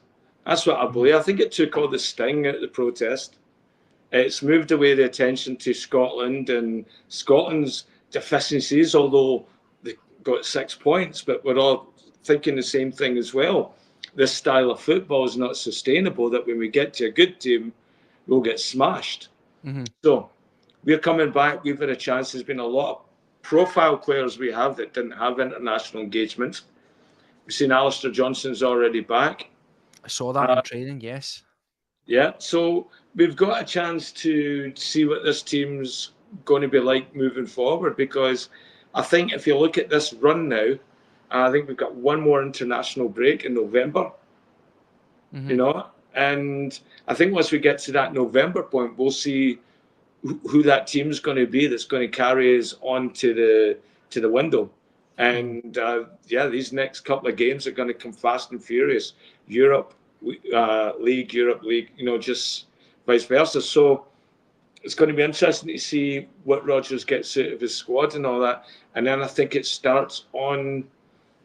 That's what I believe. I think it took all the sting out of the protest. It's moved away the attention to Scotland and Scotland's deficiencies, although they got 6 points, but we're all thinking the same thing as well. This style of football is not sustainable, that when we get to a good team, we'll get smashed. Mm-hmm. So we're coming back. We've had a chance. There's been a lot of profile players we have that didn't have international engagements. We've seen Alistair Johnson's already back. I saw that in training, yes. Yeah, so we've got a chance to see what this team's going to be like moving forward, because I think if you look at this run now, I think we've got one more international break in November, and I think once we get to that November point, we'll see who that team's going to be that's going to carry us on to the window. And these next couple of games are going to come fast and furious. Europe League, just vice versa. So it's going to be interesting to see what Rodgers gets out of his squad and all that. And then I think it starts on,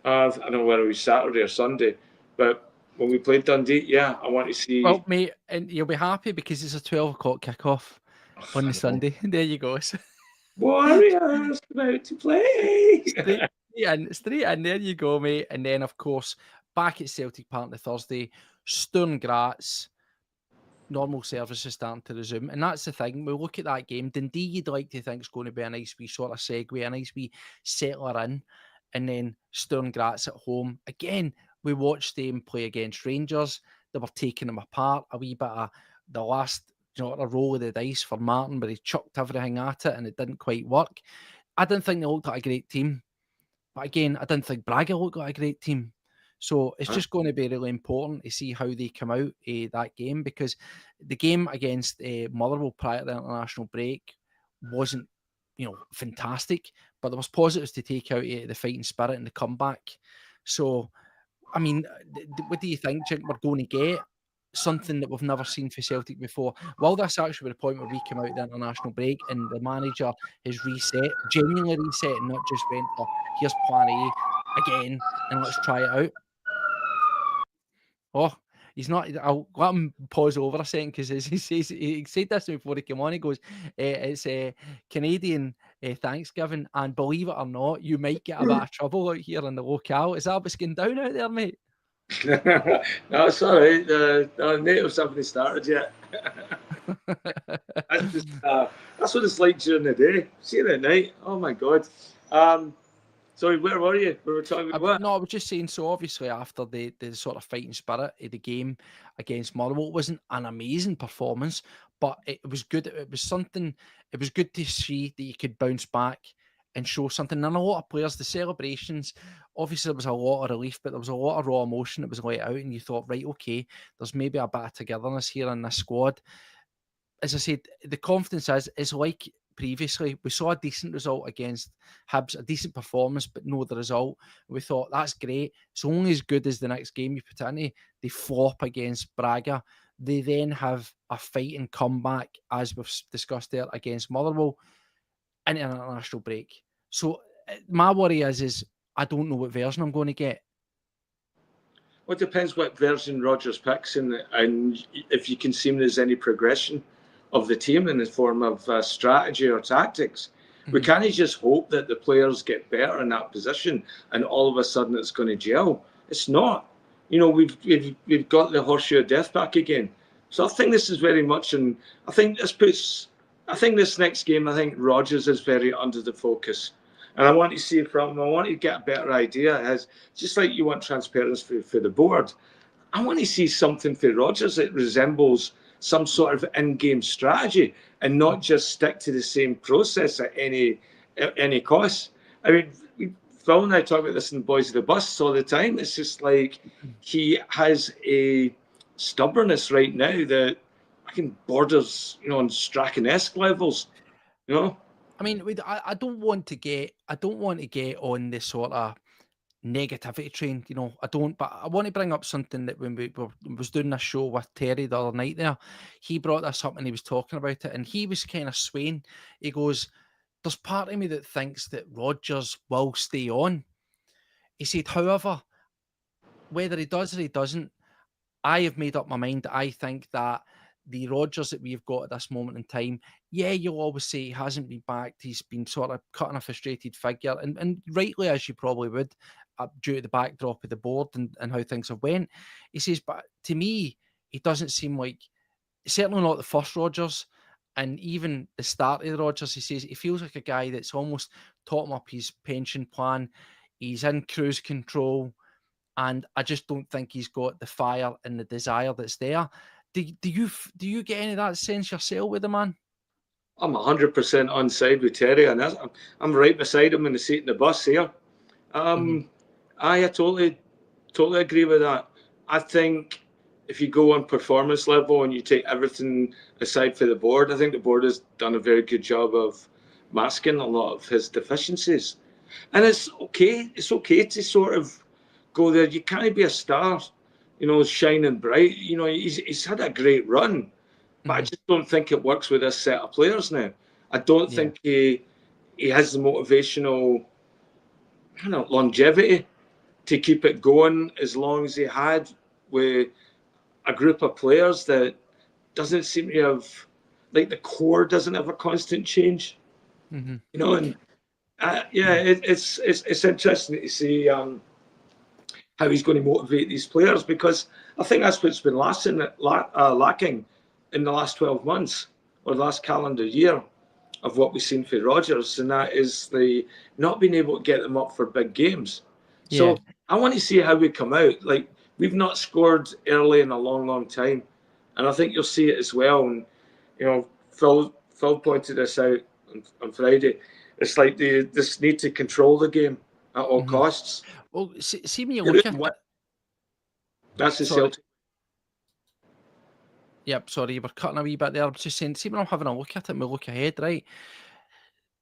I don't know whether it was Saturday or Sunday, but when we played Dundee, I want to see. Well, mate, and you'll be happy because it's a 12 o'clock kickoff on the Sunday. There you go. Warriors about to play. Straight in. There you go, mate. And then, of course, back at Celtic Park on the Thursday, Sturm Graz, normal services starting to resume. And that's the thing. We look at that game. Dundee, you'd like to think it's going to be a nice wee sort of segue, a nice wee settler in. And then Sturm Graz at home. Again, we watched them play against Rangers. They were taking them apart. A wee bit of the last, a roll of the dice for Martin, but he chucked everything at it and it didn't quite work. I didn't think they looked like a great team. But again, I didn't think Braga looked like a great team. So it's just going to be really important to see how they come out that game, because the game against Motherwell prior to the international break wasn't, fantastic, but there was positives to take out of the fighting spirit and the comeback. So, I mean, what do you think, Jink, we're going to get? Something that we've never seen for Celtic before. Will this actually be the point where we come out of the international break and the manager has genuinely reset, and not just went for, here's plan A again and let's try it out? Oh, he's not. I'll let him pause over a second, because he says he said this before he came on. He goes, "It's Canadian Thanksgiving, and believe it or not, you might get a bit of trouble out here in the locale." Is that what's going down out there, mate? No, it's all right. The natives haven't started yet. That's what it's like during the day. See it at night. Oh my god. Sorry, where were you? We were talking about what? No, I was just saying, so obviously after the sort of fighting spirit of the game against Motherwell, it wasn't an amazing performance, but it was good. It was something, it was good to see that you could bounce back and show something. And a lot of players, the celebrations, obviously there was a lot of relief, but there was a lot of raw emotion that was let out, and you thought, right, okay, there's maybe a bit of togetherness here in this squad. As I said, the confidence is like previously. We saw a decent result against Hibs, a decent performance, but no the result. We thought, that's great. It's only as good as the next game you put into. They flop against Braga. They then have a fighting comeback, as we've discussed there, against Motherwell in an international break. So my worry is I don't know what version I'm going to get. Well, it depends what version Rodgers picks, and if you can see there's any progression of the team in the form of strategy or tactics. Mm-hmm. We can't just hope that the players get better in that position and all of a sudden it's going to gel. It's not. We've got the horseshoe of death back again. So I think this is very much, and I think this next game, I think Rodgers is very under the focus. And I want to see I want to get a better idea, as just like you want transparency for the board. I want to see something for Rodgers that resembles some sort of in-game strategy, and not just stick to the same process at any cost. I mean, Phil and I talk about this in Boys of the Bus all the time. It's just like he has a stubbornness right now that I think borders, on Strachan-esque levels. I mean, I don't want to get on this sort of negativity train, I don't, but I want to bring up something that when we was doing a show with Terry the other night there, he brought this up and he was talking about it, and he was kind of swaying. He goes, there's part of me that thinks that Rodgers will stay on. He said, however, whether he does or he doesn't, I have made up my mind. I think that the Rodgers that we've got at this moment in time, yeah, you'll always say he hasn't been backed. He's been sort of cutting a frustrated figure, and rightly, as you probably would, due to the backdrop of the board and how things have went. He says, but to me, he doesn't seem like, certainly not the first Rodgers, and even the start of the Rodgers, he says he feels like a guy that's almost taught him up his pension plan. He's in cruise control, and I just don't think he's got the fire and the desire that's there. Do you get any of that sense yourself with the man? I'm 100% on side with Terry, and I'm right beside him in the seat in the bus here. I totally agree with that. I think if you go on performance level and you take everything aside for the board, I think the board has done a very good job of masking a lot of his deficiencies. And it's okay. It's okay to sort of go there. You can't be a star, shining bright. He's had a great run, but I just don't think it works with this set of players now. I don't think he has the motivational, longevity to keep it going as long as he had with a group of players that doesn't seem to have, like, the core doesn't have a constant change. And it's interesting to see how he's going to motivate these players, because I think that's what's been lacking in the last 12 months or the last calendar year of what we've seen for Rodgers, and that is the not being able to get them up for big games. So I want to see how we come out. Like, we've not scored early in a long, long time, and I think you'll see it as well. And Phil pointed this out on Friday. It's like they just need to control the game at all costs. Well, see me, look at it. That's the Sorry. Celtic. Yep, sorry, you were cutting a wee bit there. I was just saying, see when I'm having a look at it and we look ahead, right?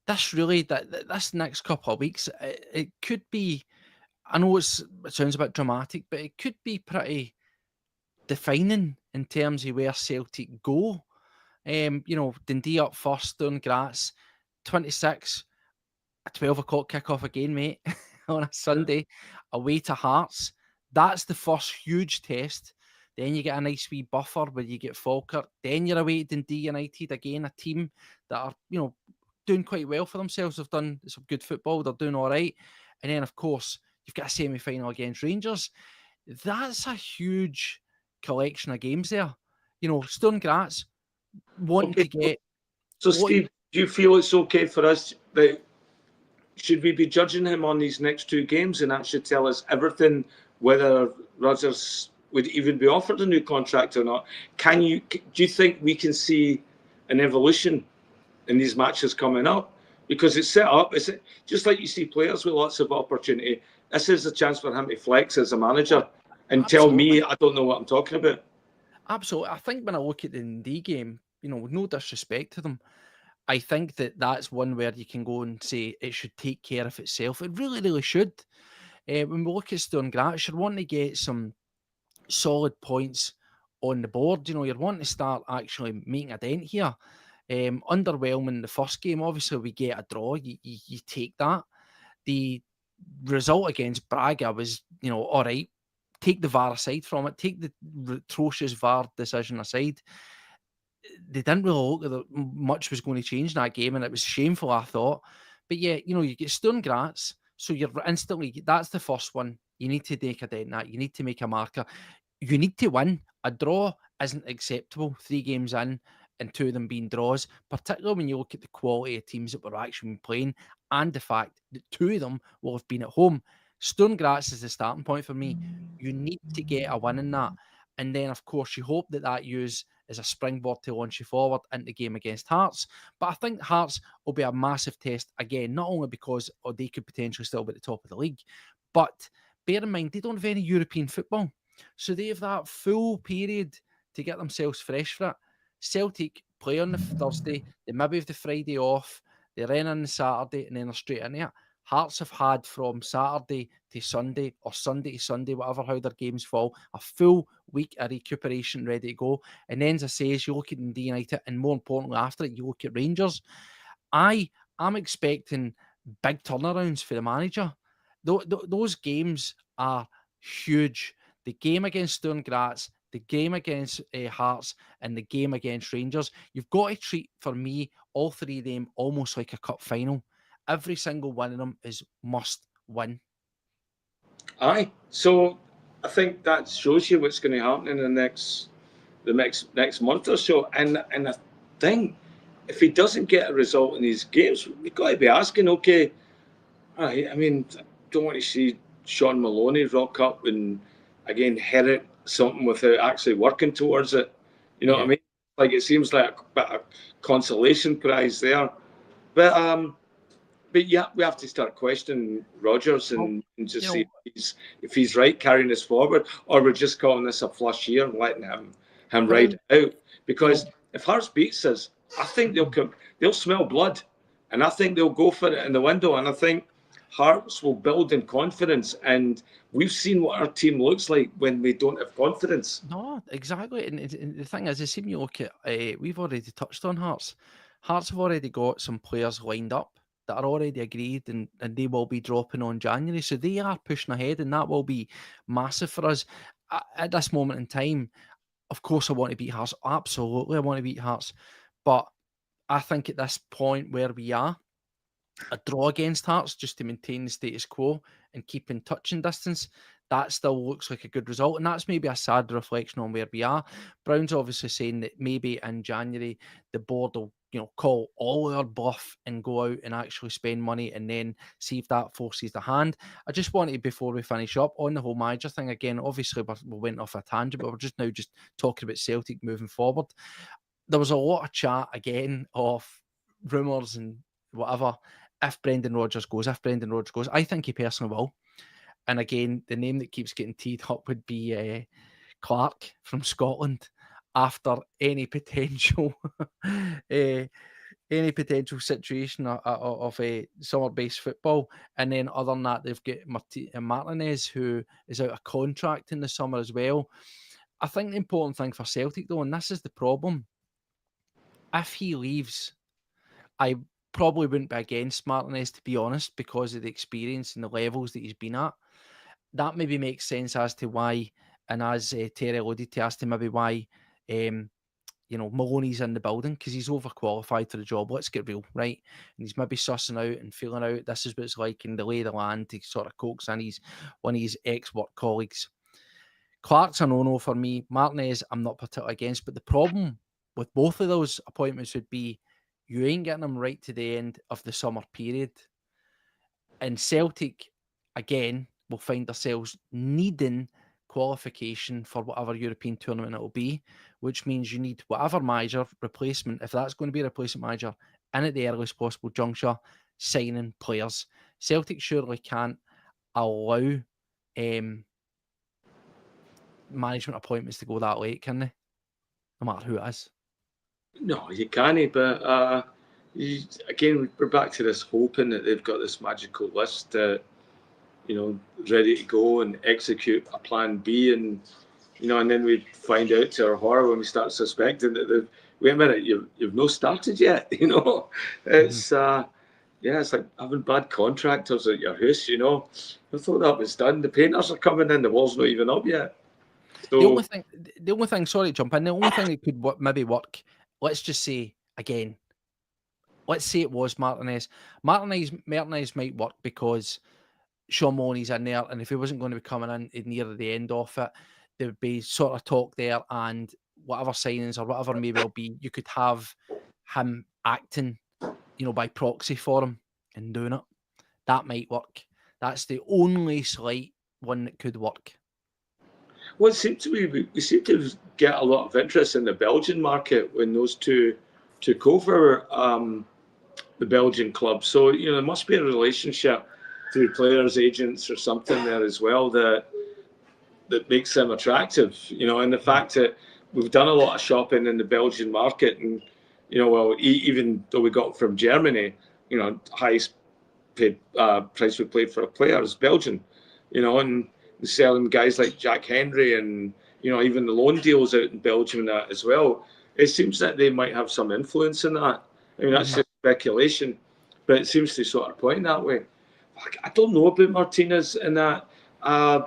This really, this next couple of weeks, it could be, I know it sounds a bit dramatic, but it could be pretty defining in terms of where Celtic go. Dundee up first, doing Graz, 26, a 12 o'clock kickoff again, mate, on a Sunday, away to Hearts. That's the first huge test. Then you get a nice wee buffer where you get Falkirk. Then you're away to Dundee United, again, a team that are, doing quite well for themselves. They've done some good football. They're doing all right. And then, of course, you've got a semi-final against Rangers. That's a huge collection of games there. Sturm Graz wanting Okay, to get so what Steve, do you feel it's okay for us that should we be judging him on these next two games and that should tell us everything whether Rodgers would even be offered a new contract or not? Do you think we can see an evolution in these matches coming up? Because it's set up, it's just like you see players with lots of opportunity. This is a chance for him to flex as a manager and tell absolutely. me I don't know what I'm talking about. Absolutely. I think when I look at the Dundee game, with no disrespect to them, I think that that's one where you can go and say it should take care of itself. It really, really should. When we look at Stone Gratz, you're wanting to get some solid points on the board. You're wanting to start actually making a dent here. Underwhelming the first game. Obviously, we get a draw. You take that. The result against Braga was, all right. Take the VAR aside from it. Take the atrocious VAR decision aside. They didn't really look that much was going to change in that game, and it was shameful, I thought. But yeah, you get Sturm Graz, so you're instantly, that's the first one. You need to make a dent in that. You need to make a marker. You need to win. A draw isn't acceptable 3 games in and 2 of them being draws, particularly when you look at the quality of teams that were actually been playing and the fact that 2 of them will have been at home. Sturm Graz is the starting point for me. You need to get a win in that. And then, of course, you hope that use as a springboard to launch you forward into the game against Hearts. But I think Hearts will be a massive test again, not only because they could potentially still be at the top of the league, but bear in mind, they don't have any European football. So they have that full period to get themselves fresh for it. Celtic play on the Thursday, they maybe have the Friday off, they run on the Saturday, and then they're straight into it. Hearts have had from Saturday to Sunday or Sunday to Sunday, whatever how their games fall, a full week of recuperation ready to go. And then, as I say, as you look at Dundee United, and more importantly after it, you look at Rangers. I'm expecting big turnarounds for the manager. Those games are huge. The game against Sturm Graz, the game against Hearts, and the game against Rangers. You've got to treat, for me, all 3 of them almost like a cup final. Every single one of them is must win. Aye. So I think that shows you what's going to happen in the next month or so. And I think if he doesn't get a result in these games, we've got to be asking, okay, all right, I mean, don't want to see Sean Maloney rock up and again inherit something without actually working towards it. You know what I mean? Like it seems like a bit of consolation prize there. But yeah, we have to start questioning Rodgers Well, and just you see know, if he's right carrying us forward, or we're just calling this a flush year and letting him ride Brown, it out. you know, Because if Hearts beats us, I think they'll smell blood, and I think they'll go for it in the window. And I think Hearts will build in confidence, and we've seen what our team looks like when we don't have confidence. no, exactly. And the thing is, when you look at, we've already touched on Hearts. Hearts have already got some players lined up that are already agreed, and they will be dropping on January. So they are pushing ahead, and that will be massive for us at this moment in time. Of course, I want to beat Hearts. Absolutely, I want to beat Hearts. But I think at this point where we are, a draw against Hearts just to maintain the status quo and keep in touching distance, that still looks like a good result. And that's maybe a sad reflection on where we are. Brown's obviously saying that maybe in January the board will, call all our bluff and go out and actually spend money and then see if that forces the hand. I just wanted, before we finish up on the whole manager thing again, obviously we went off a tangent, but we're just now just talking about Celtic moving forward. There was a lot of chat again of rumours and whatever. If Brendan Rodgers goes, I think he personally will. And again, the name that keeps getting teed up would be Clark from Scotland after any potential any potential situation of a summer-based football. And then other than that, they've got Martinez, who is out of contract in the summer as well. I think the important thing for Celtic, though, and this is the problem, if he leaves, I probably wouldn't be against Martinez, to be honest, because of the experience and the levels that he's been at. That maybe makes sense as to why, and as Terry alluded to, as to maybe why Maloney's in the building, because he's overqualified for the job. Let's get real, right? And he's maybe sussing out and feeling out this is what it's like in the lay of the land to sort of coax in one of his ex-work colleagues. Clark's a no-no for me. Martinez, I'm not particularly against, but the problem with both of those appointments would be you ain't getting them right to the end of the summer period. And Celtic, again, will find themselves needing qualification for whatever European tournament it will be, which means you need whatever manager replacement, if that's going to be a replacement manager, in at the earliest possible juncture, signing players. Celtic surely can't allow management appointments to go that late, can they? No matter who it is. No, you can't, but again, we're back to this hoping that they've got this magical list that, ready to go and execute a plan B, and and then we find out to our horror when we start suspecting that they've, wait a minute, you've no started yet. It's it's like having bad contractors at your house. I thought that was done. The painters are coming in, the wall's not even up yet. So the only thing, sorry to jump in, the only thing that could maybe work, let's just say again, let's say it was Martinez. Martinez might work because Sean Maloney's in there, and if he wasn't going to be coming in near the end of it, there would be sort of talk there, and whatever signings or whatever may well be, you could have him acting, by proxy for him and doing it. That might work. That's the only slight one that could work. Well, it seemed to be, we seem to get a lot of interest in the Belgian market when those two took over the Belgian club. So, there must be a relationship through players, agents, or something there as well that makes them attractive. And the fact that we've done a lot of shopping in the Belgian market, and even though we got from Germany, highest paid price we played for a player is Belgian, and selling guys like Jack Henry and even the loan deals out in Belgium and that as well. It seems that they might have some influence in that. I mean, that's just speculation, but it seems to sort of point that way. I don't know about Martinez and that. I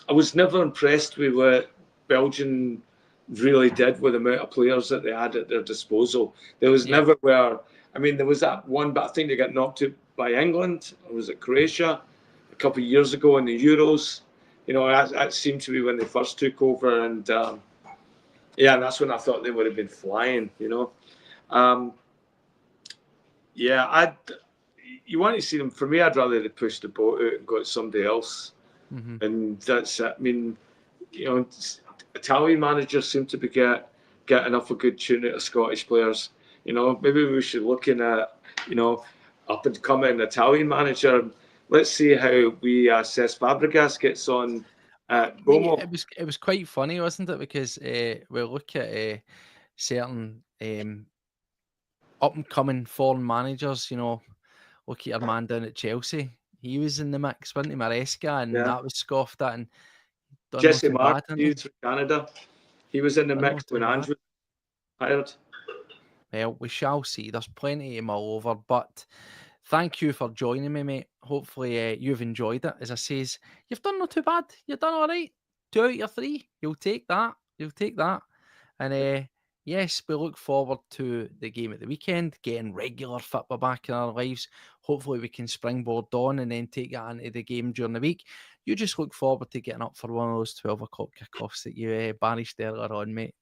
was never impressed with what Belgium really did with the amount of players that they had at their disposal. There was never where, there was that one, but I think they got knocked out by England, or was it Croatia, a couple of years ago in the Euros. That seemed to be when they first took over, and that's when I thought they would have been flying. You want to see them. For me, I'd rather they pushed the boat out and got somebody else, and that's it. Italian managers seem to be getting off a good tune out of Scottish players. Maybe we should look in at up and coming Italian manager. Let's see how we Cesc Fabregas gets on at Como. It was quite funny, wasn't it? Because we look at certain up and coming foreign managers. Look at our man down at Chelsea. He was in the mix, wasn't he, Maresca, and that was scoffed at. And Jesse Marsh, he's from Canada. He was in the mix when Andrew hired. Well, we shall see. There's plenty of them all over, but thank you for joining me, mate. Hopefully you've enjoyed it. As I says, you've done not too bad. You've done all right. 2 out of 3. You'll take that. And yes, we look forward to the game at the weekend, getting regular football back in our lives. Hopefully we can springboard on and then take that into the game during the week. You just look forward to getting up for one of those 12 o'clock kickoffs that you banished earlier on, mate.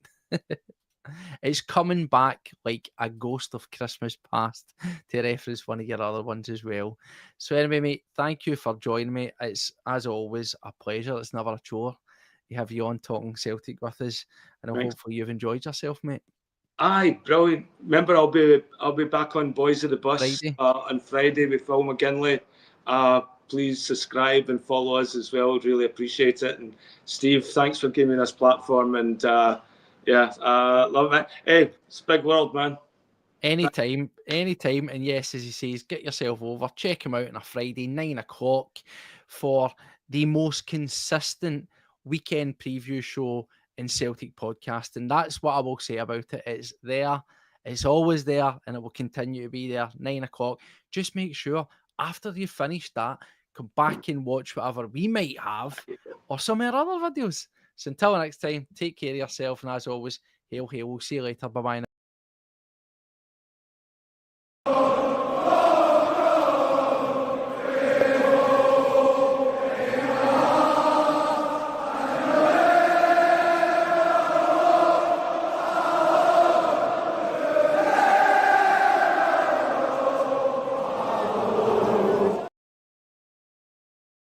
It's coming back like a ghost of Christmas past to reference one of your other ones as well. So anyway, mate, thank you for joining me. It's, as always, a pleasure. It's never a chore to have you on talking Celtic with us, and hopefully you've enjoyed yourself, mate. Aye, brilliant. Remember, I'll be back on Boys of the Bus on Friday with Phil McGinley. please subscribe and follow us as well. Really appreciate it. And Steve, thanks for giving us platform. And love it. Hey, it's a big world, man. Anytime. And yes, as he says, get yourself over, check him out on a Friday, 9 o'clock, for the most consistent weekend preview show in Celtic podcast. And that's what I will say about it. It's there, it's always there, and it will continue to be there, 9 o'clock. Just make sure after you've finished that, come back and watch whatever we might have or some of our other videos. So until next time, take care of yourself. And as always, hail, hail. We'll see you later. Bye-bye now.